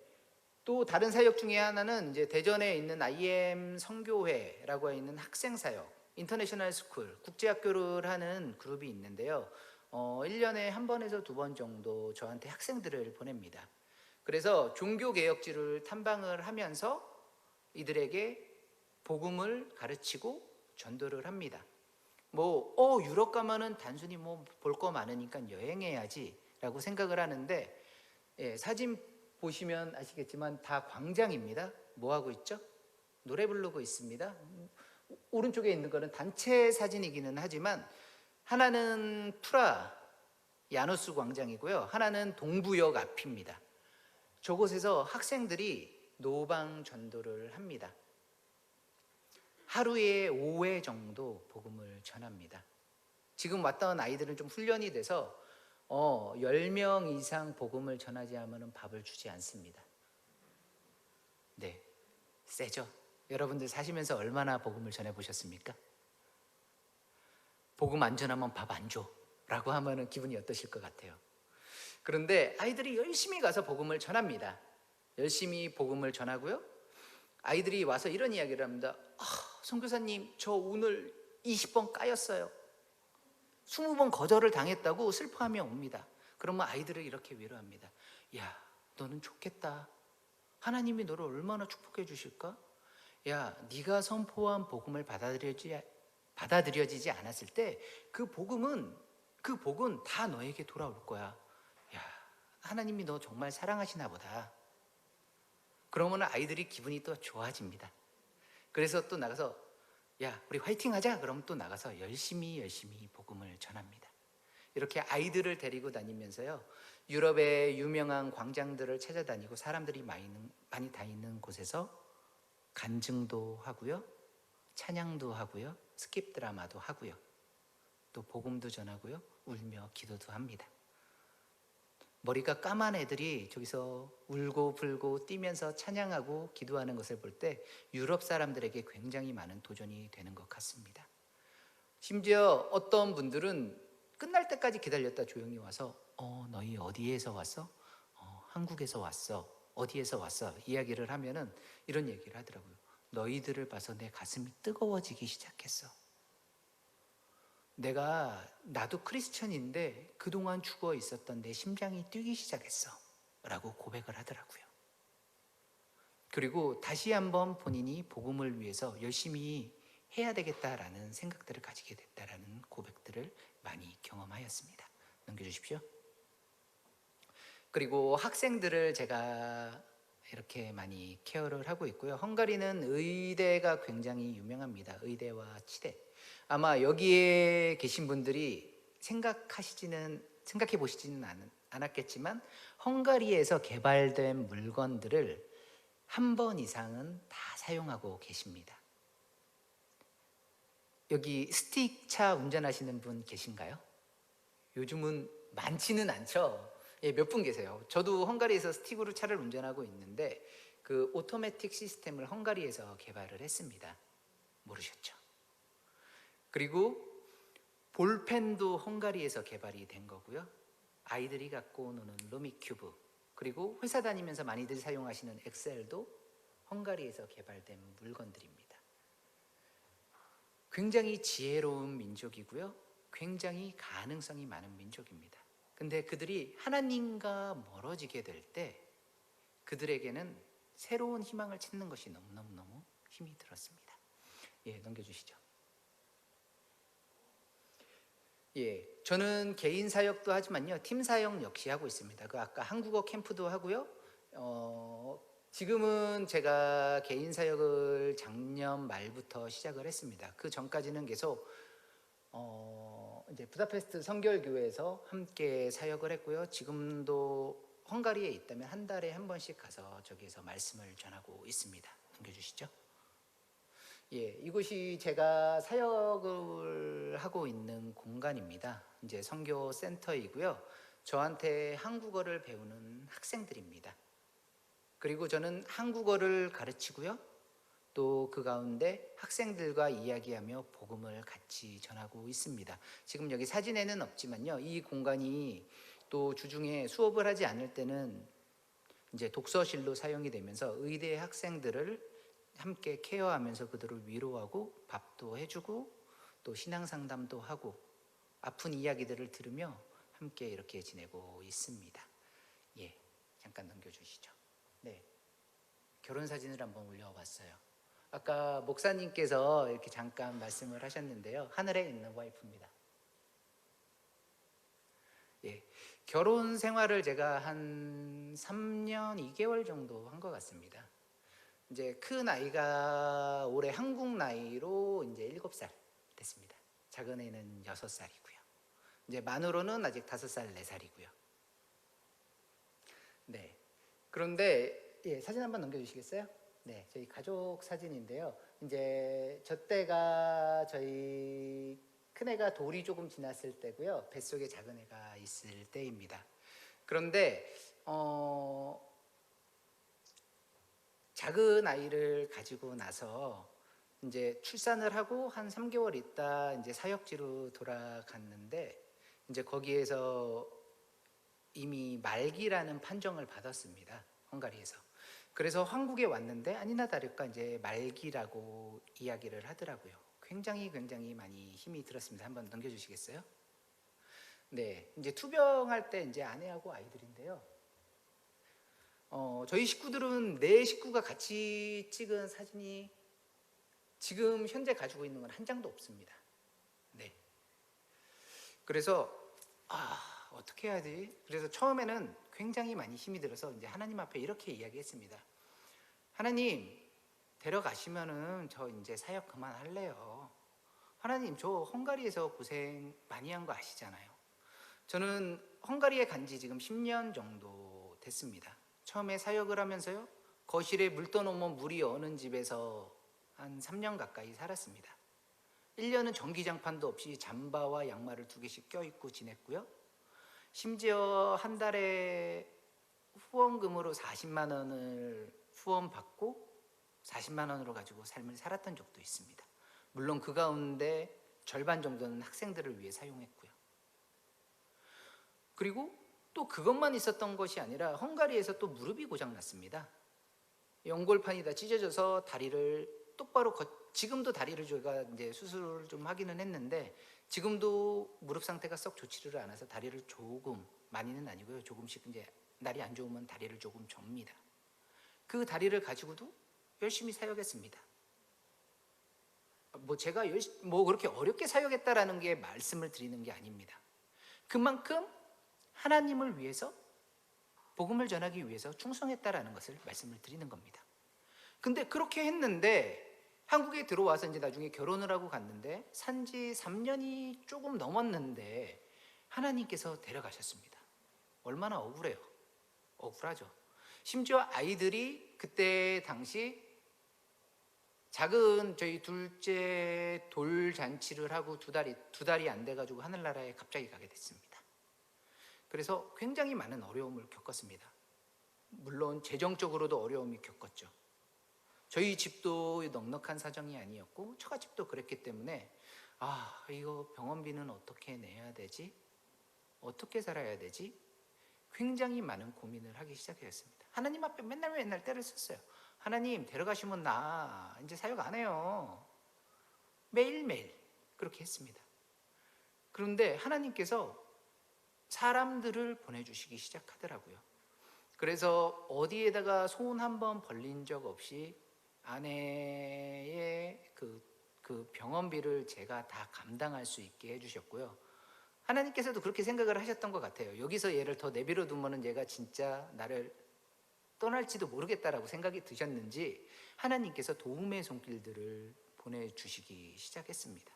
또 다른 사역 중에 하나는 이제 대전에 있는 IM 선교회라고 있는 학생 사역, 인터내셔널 스쿨, 국제학교를 하는 그룹이 있는데요. 1년에 한 번에서 2번 정도 저한테 학생들을 보냅니다. 그래서 종교개혁지를 탐방을 하면서 이들에게 복음을 가르치고 전도를 합니다. 유럽 가면은 단순히 볼 거 많으니까 여행해야지 라고 생각을 하는데, 예, 사진 보시면 아시겠지만 다 광장입니다. 뭐 하고 있죠? 노래 부르고 있습니다. 오른쪽에 있는 거는 단체 사진이기는 하지만 하나는 프라 야누스 광장이고요. 하나는 동부역 앞입니다. 저곳에서 학생들이 노방 전도를 합니다. 하루에 5회 정도 복음을 전합니다. 지금 왔던 아이들은 좀 훈련이 돼서 10명 이상 복음을 전하지 않으면 밥을 주지 않습니다. 네, 세죠? 여러분들 사시면서 얼마나 복음을 전해보셨습니까? 복음 안 전하면 밥 안 줘 라고 하면 기분이 어떠실 것 같아요? 그런데 아이들이 열심히 가서 복음을 전합니다. 열심히 복음을 전하고요. 아이들이 와서 이런 이야기를 합니다. 선교사님, 저 오늘 20번 까였어요. 20번 거절을 당했다고 슬퍼하며 옵니다. 그러면 아이들을 이렇게 위로합니다. 야, 너는 좋겠다. 하나님이 너를 얼마나 축복해 주실까? 야, 네가 선포한 복음을 받아들여지지 않았을 때 그 복은 다 너에게 돌아올 거야. 야, 하나님이 너 정말 사랑하시나 보다. 그러면 아이들이 기분이 또 좋아집니다. 그래서 또 나가서 야, 우리 화이팅 하자. 그러면 또 나가서 열심히 복음을 전합니다. 이렇게 아이들을 데리고 다니면서요, 유럽의 유명한 광장들을 찾아다니고 사람들이 많이 다니는 곳에서 간증도 하고요, 찬양도 하고요, 스킵 드라마도 하고요, 또 복음도 전하고요, 울며 기도도 합니다. 머리가 까만 애들이 저기서 울고 불고 뛰면서 찬양하고 기도하는 것을 볼 때 유럽 사람들에게 굉장히 많은 도전이 되는 것 같습니다. 심지어 어떤 분들은 끝날 때까지 기다렸다 조용히 와서 너희 어디에서 왔어? 한국에서 왔어. 어디에서 왔어? 이야기를 하면은 이런 얘기를 하더라고요. 너희들을 봐서 내 가슴이 뜨거워지기 시작했어. 나도 크리스천인데 그동안 죽어 있었던 내 심장이 뛰기 시작했어 라고 고백을 하더라고요. 그리고 다시 한번 본인이 복음을 위해서 열심히 해야 되겠다라는 생각들을 가지게 됐다라는 고백들을 많이 경험하였습니다. 넘겨주십시오. 그리고 학생들을 제가 이렇게 많이 케어를 하고 있고요. 헝가리는 의대가 굉장히 유명합니다. 의대와 치대. 아마 여기에 계신 분들이 생각해 보시지는 않았겠지만 헝가리에서 개발된 물건들을 한 번 이상은 다 사용하고 계십니다. 여기 스틱 차 운전하시는 분 계신가요? 요즘은 많지는 않죠. 몇 분 계세요. 저도 헝가리에서 스틱으로 차를 운전하고 있는데 그 오토매틱 시스템을 헝가리에서 개발을 했습니다. 모르셨죠? 그리고 볼펜도 헝가리에서 개발이 된 거고요. 아이들이 갖고 노는 루미큐브, 그리고 회사 다니면서 많이들 사용하시는 엑셀도 헝가리에서 개발된 물건들입니다. 굉장히 지혜로운 민족이고요. 굉장히 가능성이 많은 민족입니다. 근데 그들이 하나님과 멀어지게 될 때 그들에게는 새로운 희망을 찾는 것이 너무너무 힘이 들었습니다. 넘겨주시죠. 저는 개인 사역도 하지만요, 팀 사역 역시 하고 있습니다. 아까 한국어 캠프도 하고요. 지금은 제가 개인 사역을 작년 말부터 시작을 했습니다. 그 전까지는 계속 이제 부다페스트 성결교회에서 함께 사역을 했고요. 지금도 헝가리에 있다면 한 달에 한 번씩 가서 저기에서 말씀을 전하고 있습니다. 넘겨주시죠. 이곳이 제가 사역을 하고 있는 공간입니다. 이제 선교 센터이고요. 저한테 한국어를 배우는 학생들입니다. 그리고 저는 한국어를 가르치고요. 또 그 가운데 학생들과 이야기하며 복음을 같이 전하고 있습니다. 지금 여기 사진에는 없지만요. 이 공간이 또 주중에 수업을 하지 않을 때는 이제 독서실로 사용이 되면서 의대 학생들을 함께 케어하면서 그들을 위로하고 밥도 해주고 또 신앙 상담도 하고 아픈 이야기들을 들으며 함께 이렇게 지내고 있습니다. 잠깐 넘겨주시죠. 결혼 사진을 한번 올려봤어요. 아까 목사님께서 이렇게 잠깐 말씀을 하셨는데요. 하늘에 있는 와이프입니다. 결혼 생활을 제가 한 3년 2개월 정도 한 것 같습니다. 이제 큰 아이가 올해 한국 나이로 이제 7살 됐습니다. 작은 애는 6살이고요. 이제 만으로는 아직 5살, 4살이고요. 그런데 사진 한번 넘겨주시겠어요? 저희 가족 사진인데요. 이제 저 때가 저희 큰애가 돌이 조금 지났을 때고요. 뱃속에 작은 애가 있을 때입니다. 그런데 작은 아이를 가지고 나서 이제 출산을 하고 한 3개월 있다 이제 사역지로 돌아갔는데 이제 거기에서 이미 말기라는 판정을 받았습니다. 헝가리에서. 그래서 한국에 왔는데 아니나 다를까 이제 말기라고 이야기를 하더라고요. 굉장히 많이 힘이 들었습니다. 한번 넘겨주시겠어요? 이제 투병할 때 이제 아내하고 아이들인데요. 저희 식구들은 네 식구가 같이 찍은 사진이 지금 현재 가지고 있는 건 한 장도 없습니다. 그래서 어떻게 해야 되지? 그래서 처음에는 굉장히 많이 힘이 들어서 이제 하나님 앞에 이렇게 이야기했습니다. 하나님, 데려가시면은 저 이제 사역 그만할래요. 하나님, 저 헝가리에서 고생 많이 한 거 아시잖아요. 저는 헝가리에 간 지 지금 10년 정도 됐습니다. 처음에 사역을 하면서요, 거실에 물 떠놓으면 물이 어는 집에서 한 3년 가까이 살았습니다. 1년은 전기장판도 없이 잠바와 양말을 2개씩 껴입고 지냈고요. 심지어 한 달에 후원금으로 40만 원을 후원받고 40만 원으로 가지고 삶을 살았던 적도 있습니다. 물론 그 가운데 절반 정도는 학생들을 위해 사용했고요. 그리고 또 그것만 있었던 것이 아니라 헝가리에서 또 무릎이 고장났습니다. 연골판이 다 찢어져서 다리를 똑바로 지금도 다리를 저희가 이제 수술을 좀 하기는 했는데 지금도 무릎 상태가 썩 좋지를 않아서 다리를 조금, 많이는 아니고요, 조금씩 이제 날이 안 좋으면 다리를 조금 접니다. 그 다리를 가지고도 열심히 사역했습니다. 뭐 제가 뭐 그렇게 어렵게 사역했다라는 게 말씀을 드리는 게 아닙니다. 그만큼 하나님을 위해서, 복음을 전하기 위해서 충성했다라는 것을 말씀을 드리는 겁니다. 근데 그렇게 했는데 한국에 들어와서 이제 나중에 결혼을 하고 갔는데 산지 3년이 조금 넘었는데 하나님께서 데려가셨습니다. 얼마나 억울해요. 억울하죠. 심지어 아이들이 그때 당시 작은 저희 둘째 돌잔치를 하고 두 달이 안 돼가지고 하늘나라에 갑자기 가게 됐습니다. 그래서 굉장히 많은 어려움을 겪었습니다. 물론 재정적으로도 어려움이 겪었죠. 저희 집도 넉넉한 사정이 아니었고 처가집도 그랬기 때문에 이거 병원비는 어떻게 내야 되지? 어떻게 살아야 되지? 굉장히 많은 고민을 하기 시작했습니다. 하나님 앞에 맨날 때를 썼어요. 하나님 데려가시면 나 이제 사역 안 해요. 매일매일 그렇게 했습니다. 그런데 하나님께서 사람들을 보내주시기 시작하더라고요. 그래서 어디에다가 손 한 번 벌린 적 없이 아내의 그 병원비를 제가 다 감당할 수 있게 해주셨고요. 하나님께서도 그렇게 생각을 하셨던 것 같아요. 여기서 얘를 더 내버려 두면은 얘가 진짜 나를 떠날지도 모르겠다라고 생각이 드셨는지 하나님께서 도움의 손길들을 보내주시기 시작했습니다.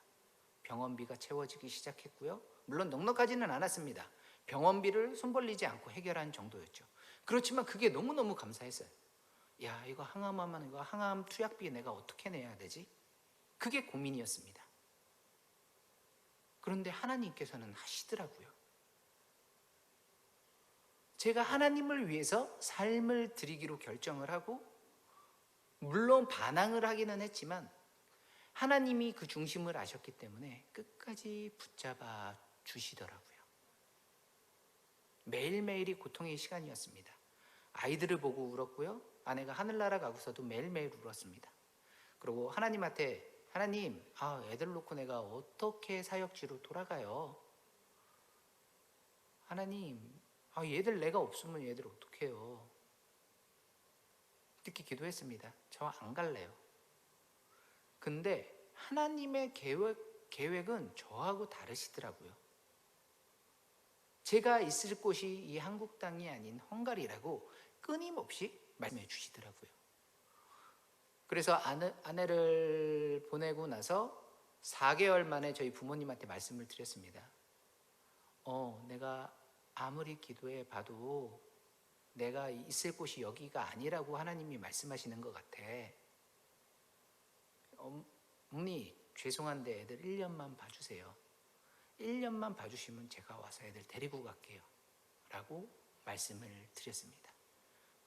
병원비가 채워지기 시작했고요. 물론 넉넉하지는 않았습니다. 병원비를 손 벌리지 않고 해결한 정도였죠. 그렇지만 그게 너무너무 감사했어요. 야, 이거 항암하면 이거 항암 투약비 내가 어떻게 내야 되지? 그게 고민이었습니다. 그런데 하나님께서는 하시더라고요. 제가 하나님을 위해서 삶을 드리기로 결정을 하고 물론 반항을 하기는 했지만 하나님이 그 중심을 아셨기 때문에 끝까지 붙잡아 주시더라고요. 매일매일이 고통의 시간이었습니다. 아이들을 보고 울었고요. 아내가 하늘나라 가고서도 매일매일 울었습니다. 그리고 하나님한테 하나님, 애들 놓고 내가 어떻게 사역지로 돌아가요? 하나님, 얘들 내가 없으면 얘들 어떻게 해요? 이렇게 기도했습니다. 저 안 갈래요. 근데 하나님의 계획은 저하고 다르시더라고요. 제가 있을 곳이 이 한국 땅이 아닌 헝가리라고 끊임없이 말씀해 주시더라고요. 그래서 아내를 보내고 나서 4개월 만에 저희 부모님한테 말씀을 드렸습니다. 내가 아무리 기도해 봐도 내가 있을 곳이 여기가 아니라고 하나님이 말씀하시는 것 같아. 어머니, 죄송한데 애들 1년만 봐주세요. 1년만 봐주시면 제가 와서 애들 데리고 갈게요. 라고 말씀을 드렸습니다.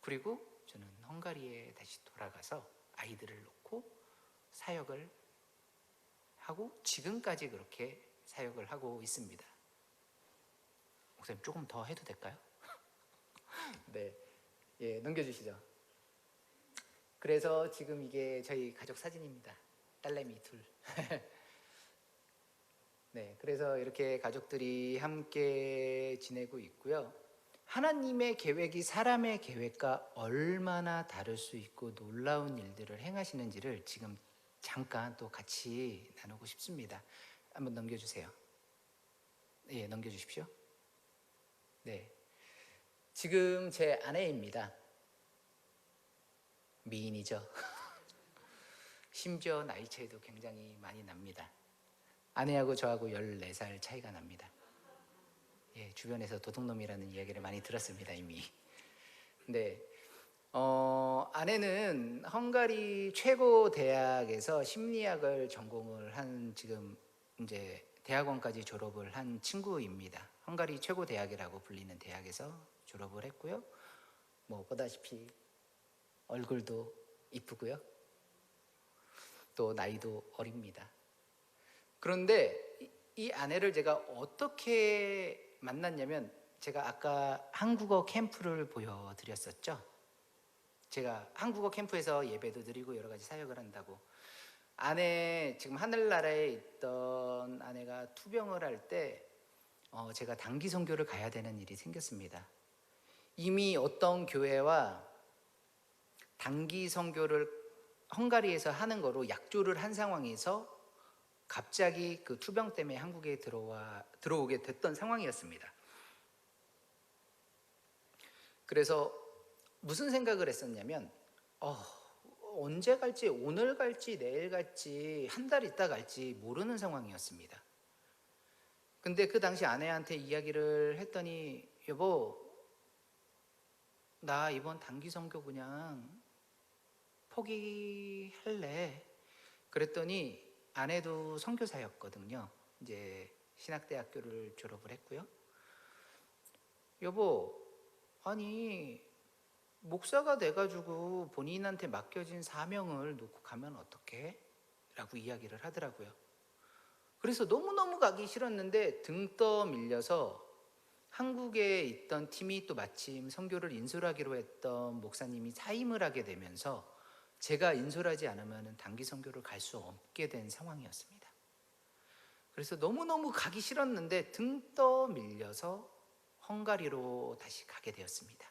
그리고 저는 헝가리에 다시 돌아가서 아이들을 놓고 사역을 하고 지금까지 그렇게 사역을 하고 있습니다. 목사님 조금 더 해도 될까요? 네, 넘겨주시죠. 그래서 지금 이게 저희 가족 사진입니다. 딸내미 둘. 네, 그래서 이렇게 가족들이 함께 지내고 있고요. 하나님의 계획이 사람의 계획과 얼마나 다를 수 있고 놀라운 일들을 행하시는지를 지금 잠깐 또 같이 나누고 싶습니다. 한번 넘겨주세요. 예, 넘겨주십시오. 네, 지금 제 아내입니다. 미인이죠. 심지어 나이 차이도 굉장히 많이 납니다. 아내하고 저하고 14살 차이가 납니다. 예, 주변에서 도둑놈이라는 이야기를 많이 들었습니다, 이미. 근데 아내는 헝가리 최고 대학에서 심리학을 전공을 한 지금 이제 대학원까지 졸업을 한 친구입니다. 헝가리 최고 대학이라고 불리는 대학에서 졸업을 했고요. 뭐 보다시피 얼굴도 이쁘고요. 또 나이도 어립니다. 그런데 이 아내를 제가 어떻게 만났냐면, 제가 아까 한국어 캠프를 보여드렸었죠. 제가 한국어 캠프에서 예배도 드리고 여러 가지 사역을 한다고. 아내, 지금 하늘나라에 있던 아내가 투병을 할 때 제가 단기 선교를 가야 되는 일이 생겼습니다. 이미 어떤 교회와 단기 선교를 헝가리에서 하는 거로 약조를 한 상황에서 갑자기 그 투병 때문에 한국에 들어오게 됐던 상황이었습니다. 그래서 무슨 생각을 했었냐면, 언제 갈지, 오늘 갈지, 내일 갈지, 한 달 있다 갈지 모르는 상황이었습니다. 근데 그 당시 아내한테 이야기를 했더니, 여보, 나 이번 단기 선교 그냥 포기할래. 그랬더니 아내도 선교사였거든요. 이제 신학대학교를 졸업을 했고요. 여보, 아니 목사가 돼가지고 본인한테 맡겨진 사명을 놓고 가면 어떡해? 라고 이야기를 하더라고요. 그래서 너무너무 가기 싫었는데 등 떠밀려서 한국에 있던 팀이 또 마침 선교를 인솔하기로 했던 목사님이 사임을 하게 되면서 제가 인솔하지 않으면 단기 선교를 갈 수 없게 된 상황이었습니다. 그래서 너무너무 가기 싫었는데 등 떠밀려서 헝가리로 다시 가게 되었습니다.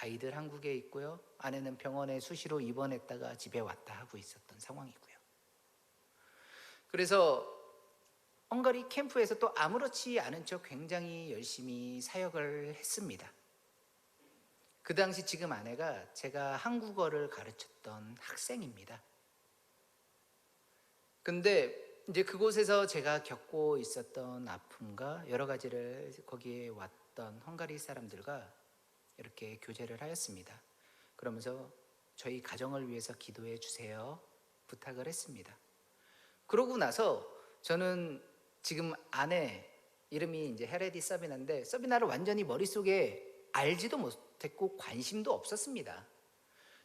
아이들 한국에 있고요. 아내는 병원에 수시로 입원했다가 집에 왔다 하고 있었던 상황이고요. 그래서 헝가리 캠프에서 또 아무렇지 않은 척 굉장히 열심히 사역을 했습니다. 그 당시 지금 아내가 제가 한국어를 가르쳤던 학생입니다. 근데 이제 그곳에서 제가 겪고 있었던 아픔과 여러 가지를 거기에 왔던 헝가리 사람들과 이렇게 교제를 하였습니다. 그러면서 저희 가정을 위해서 기도해 주세요 부탁을 했습니다. 그러고 나서 저는 지금 아내 이름이 이제 헤레디 서비나인데, 서비나를 완전히 머릿속에 알지도 못했고 관심도 없었습니다.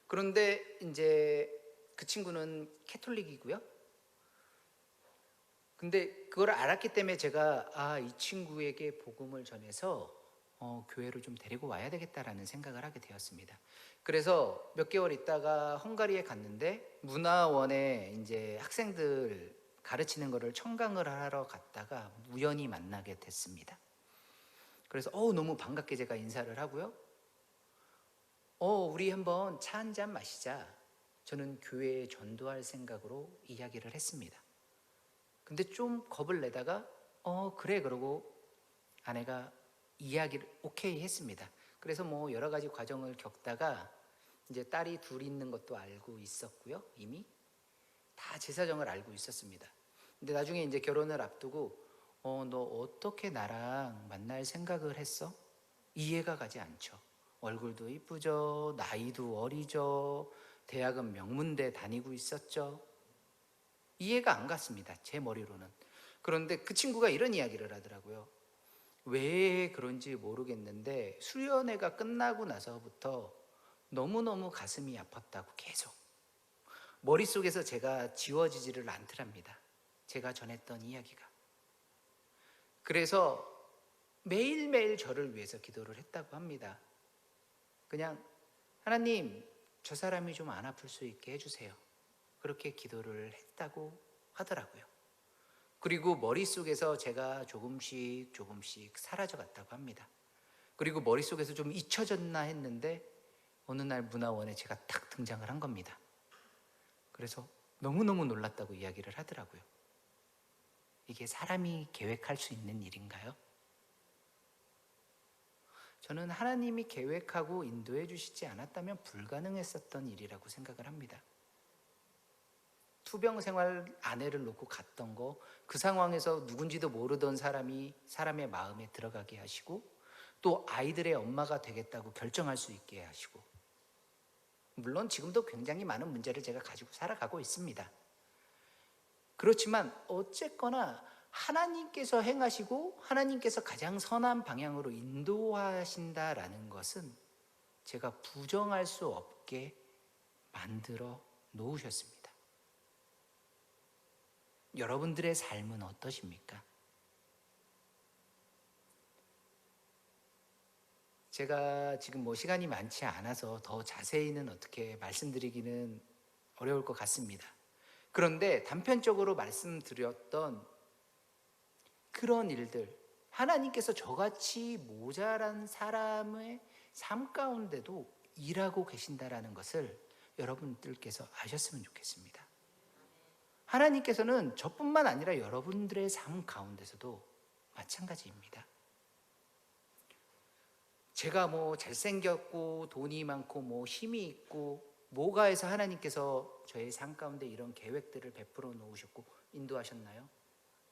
그런데 이제 그 친구는 캐톨릭이고요. 근데 그걸 알았기 때문에 제가 이 친구에게 복음을 전해서 교회로 좀 데리고 와야 되겠다라는 생각을 하게 되었습니다. 그래서 몇 개월 있다가 헝가리에 갔는데 문화원에 이제 학생들 가르치는 거를 청강을 하러 갔다가 우연히 만나게 됐습니다. 그래서 너무 반갑게 제가 인사를 하고요. 우리 한번 차 한잔 마시자. 저는 교회에 전도할 생각으로 이야기를 했습니다. 근데 좀 겁을 내다가 그래 그러고 아내가 이야기를 오케이 했습니다. 그래서 뭐 여러 가지 과정을 겪다가 이제 딸이 둘 있는 것도 알고 있었고요. 이미 다 제 사정을 알고 있었습니다. 근데 나중에 이제 결혼을 앞두고 너 어떻게 나랑 만날 생각을 했어? 이해가 가지 않죠. 얼굴도 이쁘죠. 나이도 어리죠. 대학은 명문대 다니고 있었죠. 이해가 안 갔습니다. 제 머리로는. 그런데 그 친구가 이런 이야기를 하더라고요. 왜 그런지 모르겠는데 수련회가 끝나고 나서부터 너무너무 가슴이 아팠다고 계속 머릿속에서 제가 지워지지를 않더랍니다. 제가 전했던 이야기가. 그래서 매일매일 저를 위해서 기도를 했다고 합니다. 그냥 하나님, 저 사람이 좀 안 아플 수 있게 해주세요. 그렇게 기도를 했다고 하더라고요. 그리고 머릿속에서 제가 조금씩 사라져 갔다고 합니다. 그리고 머릿속에서 좀 잊혀졌나 했는데 어느 날 문화원에 제가 탁 등장을 한 겁니다. 그래서 너무너무 놀랐다고 이야기를 하더라고요. 이게 사람이 계획할 수 있는 일인가요? 저는 하나님이 계획하고 인도해 주시지 않았다면 불가능했었던 일이라고 생각을 합니다. 투병 생활 아내를 놓고 갔던 거, 그 상황에서 누군지도 모르던 사람이 사람의 마음에 들어가게 하시고 또 아이들의 엄마가 되겠다고 결정할 수 있게 하시고, 물론 지금도 굉장히 많은 문제를 제가 가지고 살아가고 있습니다. 그렇지만 어쨌거나 하나님께서 행하시고 하나님께서 가장 선한 방향으로 인도하신다라는 것은 제가 부정할 수 없게 만들어 놓으셨습니다. 여러분들의 삶은 어떠십니까? 제가 지금 시간이 많지 않아서 더 자세히는 어떻게 말씀드리기는 어려울 것 같습니다. 그런데 단편적으로 말씀드렸던 그런 일들, 하나님께서 저같이 모자란 사람의 삶 가운데도 일하고 계신다라는 것을 여러분들께서 아셨으면 좋겠습니다. 하나님께서는 저뿐만 아니라 여러분들의 삶 가운데서도 마찬가지입니다. 제가 잘생겼고 돈이 많고 힘이 있고 뭐가 해서 하나님께서 저의 삶 가운데 이런 계획들을 베풀어 놓으셨고 인도하셨나요?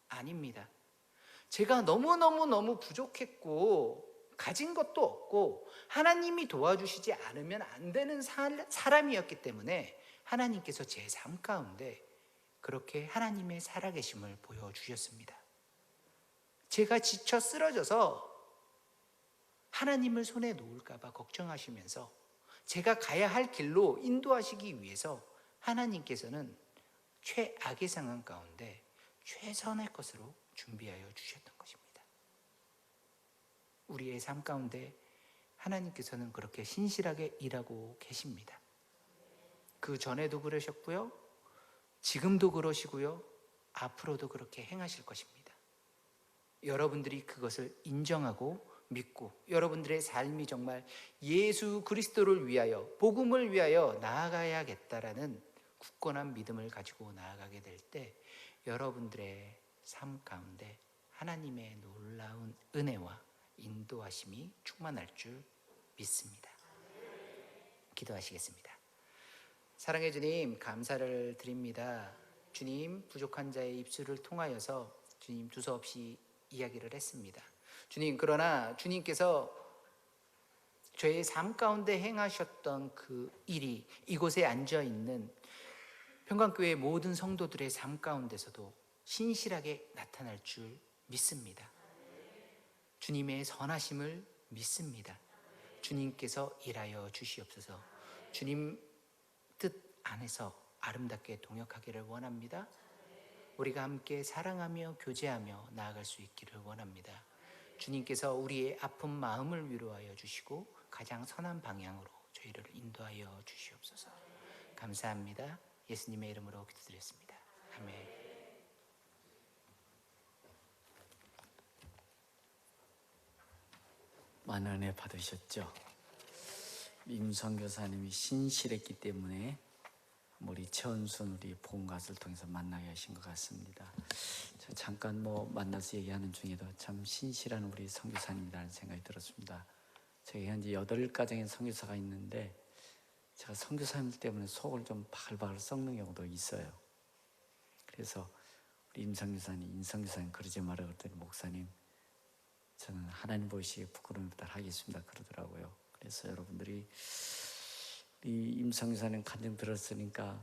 아닙니다. 제가 너무 부족했고 가진 것도 없고 하나님이 도와주시지 않으면 안 되는 사람이었기 때문에 하나님께서 제 삶 가운데 그렇게 하나님의 살아계심을 보여주셨습니다. 제가 지쳐 쓰러져서 하나님을 손에 놓을까 봐 걱정하시면서 제가 가야 할 길로 인도하시기 위해서 하나님께서는 최악의 상황 가운데 최선의 것으로 준비하여 주셨던 것입니다. 우리의 삶 가운데 하나님께서는 그렇게 신실하게 일하고 계십니다. 그 전에도 그러셨고요, 지금도 그러시고요, 앞으로도 그렇게 행하실 것입니다. 여러분들이 그것을 인정하고 믿고 여러분들의 삶이 정말 예수 그리스도를 위하여, 복음을 위하여 나아가야겠다라는 굳건한 믿음을 가지고 나아가게 될 때 여러분들의 삶 가운데 하나님의 놀라운 은혜와 인도하심이 충만할 줄 믿습니다. 기도하시겠습니다. 사랑의 주님, 감사를 드립니다. 주님, 부족한 자의 입술을 통하여서 주님 두서없이 이야기를 했습니다. 주님, 그러나 주님께서 저의 삶 가운데 행하셨던 그 일이 이곳에 앉아있는 평강교회 모든 성도들의 삶 가운데서도 신실하게 나타날 줄 믿습니다. 주님의 선하심을 믿습니다. 주님께서 일하여 주시옵소서. 주님 뜻 안에서 아름답게 동역하기를 원합니다. 우리가 함께 사랑하며 교제하며 나아갈 수 있기를 원합니다. 주님께서 우리의 아픈 마음을 위로하여 주시고 가장 선한 방향으로 저희를 인도하여 주시옵소서. 감사합니다. 예수님의 이름으로 기도드렸습니다. 아멘. 많은 은혜 받으셨죠? 임성 교사님이 신실했기 때문에 우리 최은순 우리 본가를 통해서 만나게 하신 것 같습니다. 잠깐 만나서 얘기하는 중에도 참 신실한 우리 선교사님이라는 생각이 들었습니다. 저희 현재 8가정의 선교사가 있는데 제가 선교사님들 때문에 속을 좀 바글바글 썩는 경우도 있어요. 그래서 우리 임성 교사님, 인성 교사님 그러지 마라 그랬더니 목사님 저는 하나님 보시기에 부끄러움이 하겠습니다 그러더라고요. 그래서 여러분들이 이 임성교사님 간증 들었으니까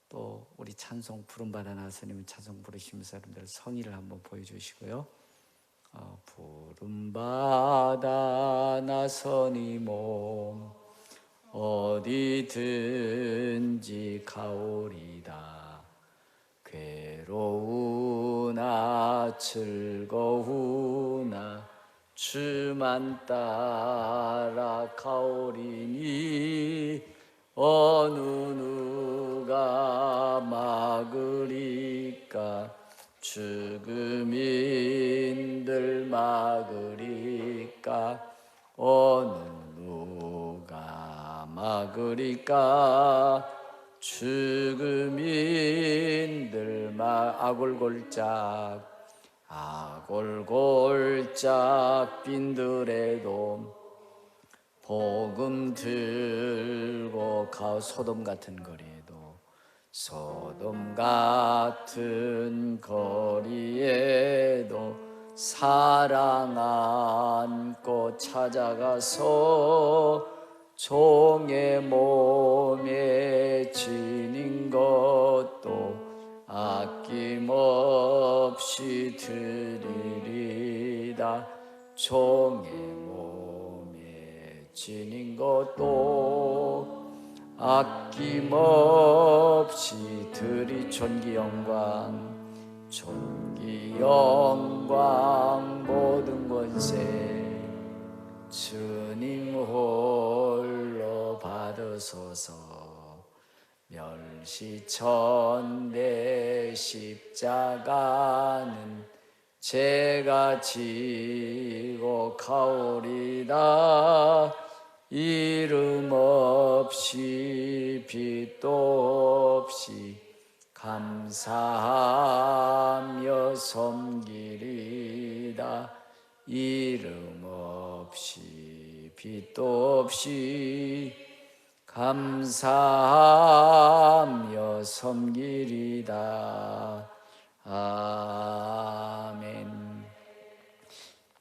또 우리 찬송 부름받아 나서님 찬송 부르시면서 여러분들 성의를 한번 보여주시고요. 부름받아 나서니 몸 어디든지 가오리다. 괴로우나 즐거우나 주만 따라 가오리니 어느 누가 막으리까. 죽음인들 막으리까. 어느 누가 막으리까. 죽음인들 아골골짝 빈들에도 복음 들고 소돔 같은 거리에도 소돔 같은 거리에도 사랑 안고 찾아가서 종의 몸에 지닌 것도 아낌없이 드리리다. 종의 몸에 지닌 것도 아낌없이 드리. 존귀 영광 존귀 영광 모든 권세 주님 홀로 받으소서. 멸시천대 십자가는 제가 지고 가오리다. 이름 없이 빛도 없이 감사하며 섬기리다. 이름 없이 빛도 없이 감사하며 섬기리다. 아멘.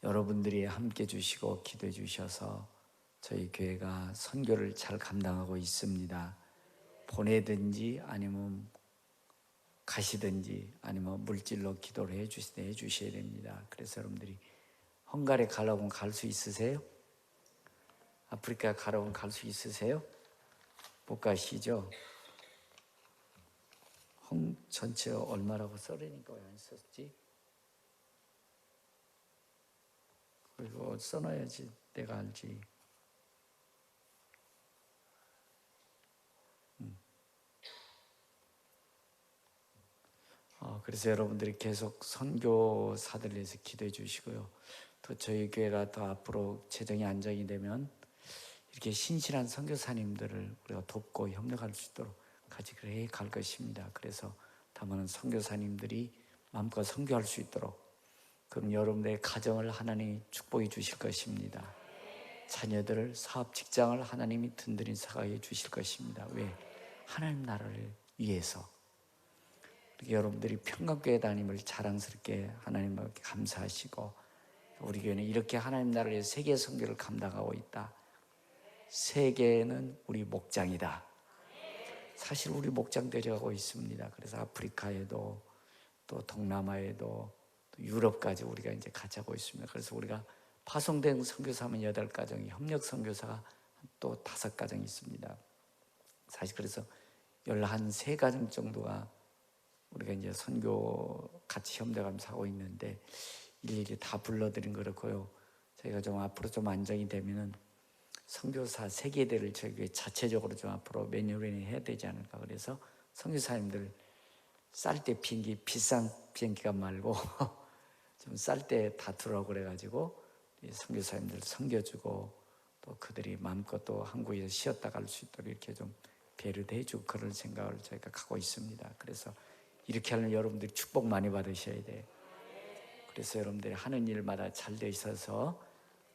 여러분들이 함께 주시고 기도해 주셔서 저희 교회가 선교를 잘 감당하고 있습니다. 보내든지 아니면 가시든지 아니면 물질로 기도를 해 주셔야 됩니다. 그래서 여러분들이 헝가리 가려고 갈 수 있으세요? 아프리카 가려고 갈 수 있으세요? 못 가시죠? 전체 얼마라고 써라니까 왜 안 썼지? 그리고 써놔야지 내가 알지. 그래서 여러분들이 계속 선교사들 위해서 기도해 주시고요. 또 저희 교회가 더 앞으로 재정이 안정이 되면 이렇게 신실한 선교사님들을 우리가 돕고 협력할 수 있도록 같이 그래 갈 것입니다. 그래서 더 많은 선교사님들이 마음껏 선교할 수 있도록, 그럼 여러분들의 가정을 하나님이 축복해 주실 것입니다. 자녀들을, 사업 직장을 하나님이 든든히 사가해 주실 것입니다. 왜? 하나님 나라를 위해서. 여러분들이 평강교회 다님을 자랑스럽게 하나님께 감사하시고, 우리 교회는 이렇게 하나님 나라를 위해서 세계 선교를 감당하고 있다. 세계는 우리 목장이다. 사실 우리 목장 되어가고 있습니다. 그래서 아프리카에도 또 동남아에도 또 유럽까지 우리가 이제 같이 하고 있습니다. 그래서 우리가 파송된 선교사는 8가정이, 협력 선교사가 또 5가정이 있습니다. 사실 그래서 13가정 정도가 우리가 이제 선교 같이 협력하면서 하고 있는데 일일이 다 불러드린 그렇고요. 저희가 좀 앞으로 좀 안정이 되면은 선교사 세계대를 저희 자체적으로 좀 앞으로 매뉴얼링 해야 되지 않을까. 그래서 선교사님들 쌀 때 비행기, 비싼 비행기가 말고 좀 쌀 때 다 들어오고 그래가지고 선교사님들 섬겨주고 또 그들이 마음껏 또 한국에서 쉬었다 갈 수 있도록 이렇게 좀 배려도 해주고 그런 생각을 저희가 갖고 있습니다. 그래서 이렇게 하는 여러분들이 축복 많이 받으셔야 돼요. 그래서 여러분들이 하는 일마다 잘 되어 있어서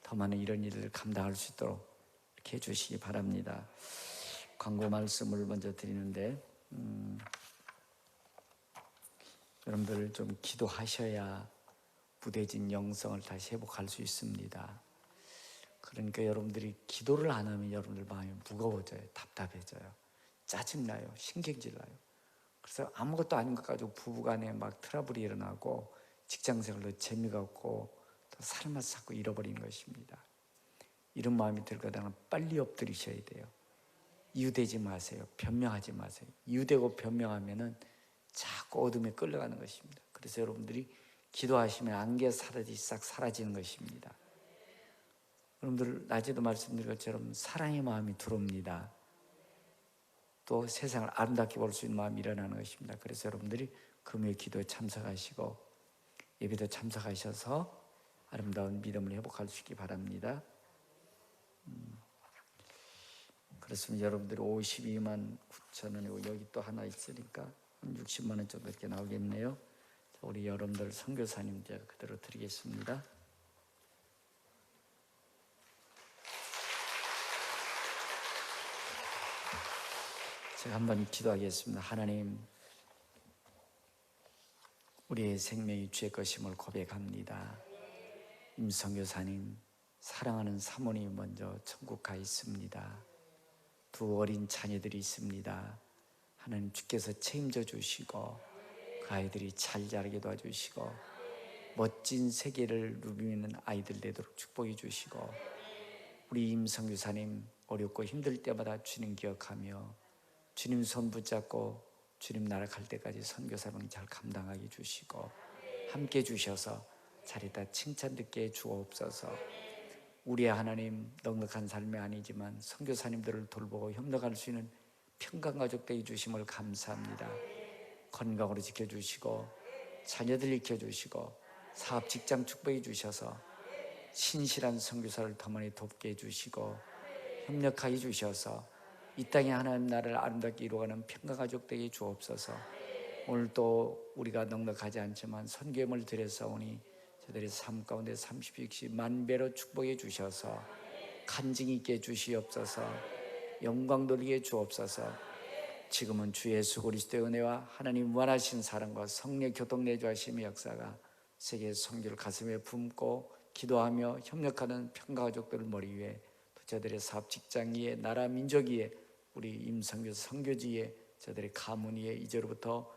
더 많은 이런 일을 감당할 수 있도록 이렇게 해주시기 바랍니다. 광고 말씀을 먼저 드리는데 여러분들 좀 기도하셔야 무뎌진 영성을 다시 회복할 수 있습니다. 그러니까 여러분들이 기도를 안 하면 여러분들 마음이 무거워져요. 답답해져요. 짜증나요. 신경질 나요. 그래서 아무것도 아닌 것 가지고 부부간에 막 트러블이 일어나고 직장생활도 재미가 없고 또 삶을 자꾸 잃어버리는 것입니다. 이런 마음이 들거든 빨리 엎드리셔야 돼요. 이유되지 마세요. 변명하지 마세요. 이유되고 변명하면은 자꾸 어둠에 끌려가는 것입니다. 그래서 여러분들이 기도하시면 안개 사라지 싹 사라지는 것입니다. 여러분들 낮에도 말씀드린 것처럼 사랑의 마음이 들어옵니다. 또 세상을 아름답게 볼 수 있는 마음이 일어나는 것입니다. 그래서 여러분들이 금요일 기도에 참석하시고 예배도 참석하셔서 아름다운 믿음을 회복할 수 있기 바랍니다. 그렇습니다. 여러분들이 52만 9천 원이고 여기 또 하나 있으니까 한 60만 원 정도 이렇게 나오겠네요. 우리 여러분들 선교사님 제가 그대로 드리겠습니다. 제가 한번 기도하겠습니다. 하나님, 우리의 생명이 주의 것임을 고백합니다. 임선교사님, 사랑하는 사모님이 먼저 천국 가 있습니다. 2 어린 자녀들이 있습니다. 하나님 주께서 책임져 주시고 그 아이들이 잘 자라게 도와주시고 멋진 세계를 누비는 아이들 되도록 축복해 주시고, 우리 임 선교사님 어렵고 힘들 때마다 주님 기억하며 주님 손 붙잡고 주님 나라 갈 때까지 선교사명 잘 감당하게 주시고 함께 해 주셔서 자리다 칭찬 듣게 주옵소서. 우리의 하나님, 넉넉한 삶이 아니지만 선교사님들을 돌보고 협력할 수 있는 평강가족 되게 주심을 감사합니다. 건강으로 지켜주시고 자녀들 지켜주시고 사업 직장 축복해 주셔서 신실한 선교사를 더 많이 돕게 해주시고 협력하게 주셔서 이 땅에 하나님 나라를 아름답게 이루어가는 평강가족 되게 주옵소서. 오늘 또 우리가 넉넉하지 않지만 선교임을 드려서오니 저들의 삶 가운데 30일씩 만배로 축복해 주셔서 간증 있게 주시옵소서. 영광 돌리게 주옵소서. 지금은 주 예수 그리스도의 은혜와 하나님 무한하신 사랑과 성령 교통 내주하심의 역사가 세계 선교를 가슴에 품고 기도하며 협력하는 평가가족들을 머리 위에, 또 저들의 사업 직장 위에, 나라 민족 위에, 우리 임선교 선교지 위에, 저들의 가문 위에 이제로부터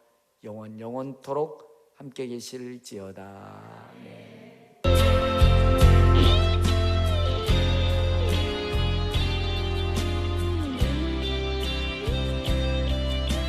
영원토록 함께 계실지어다.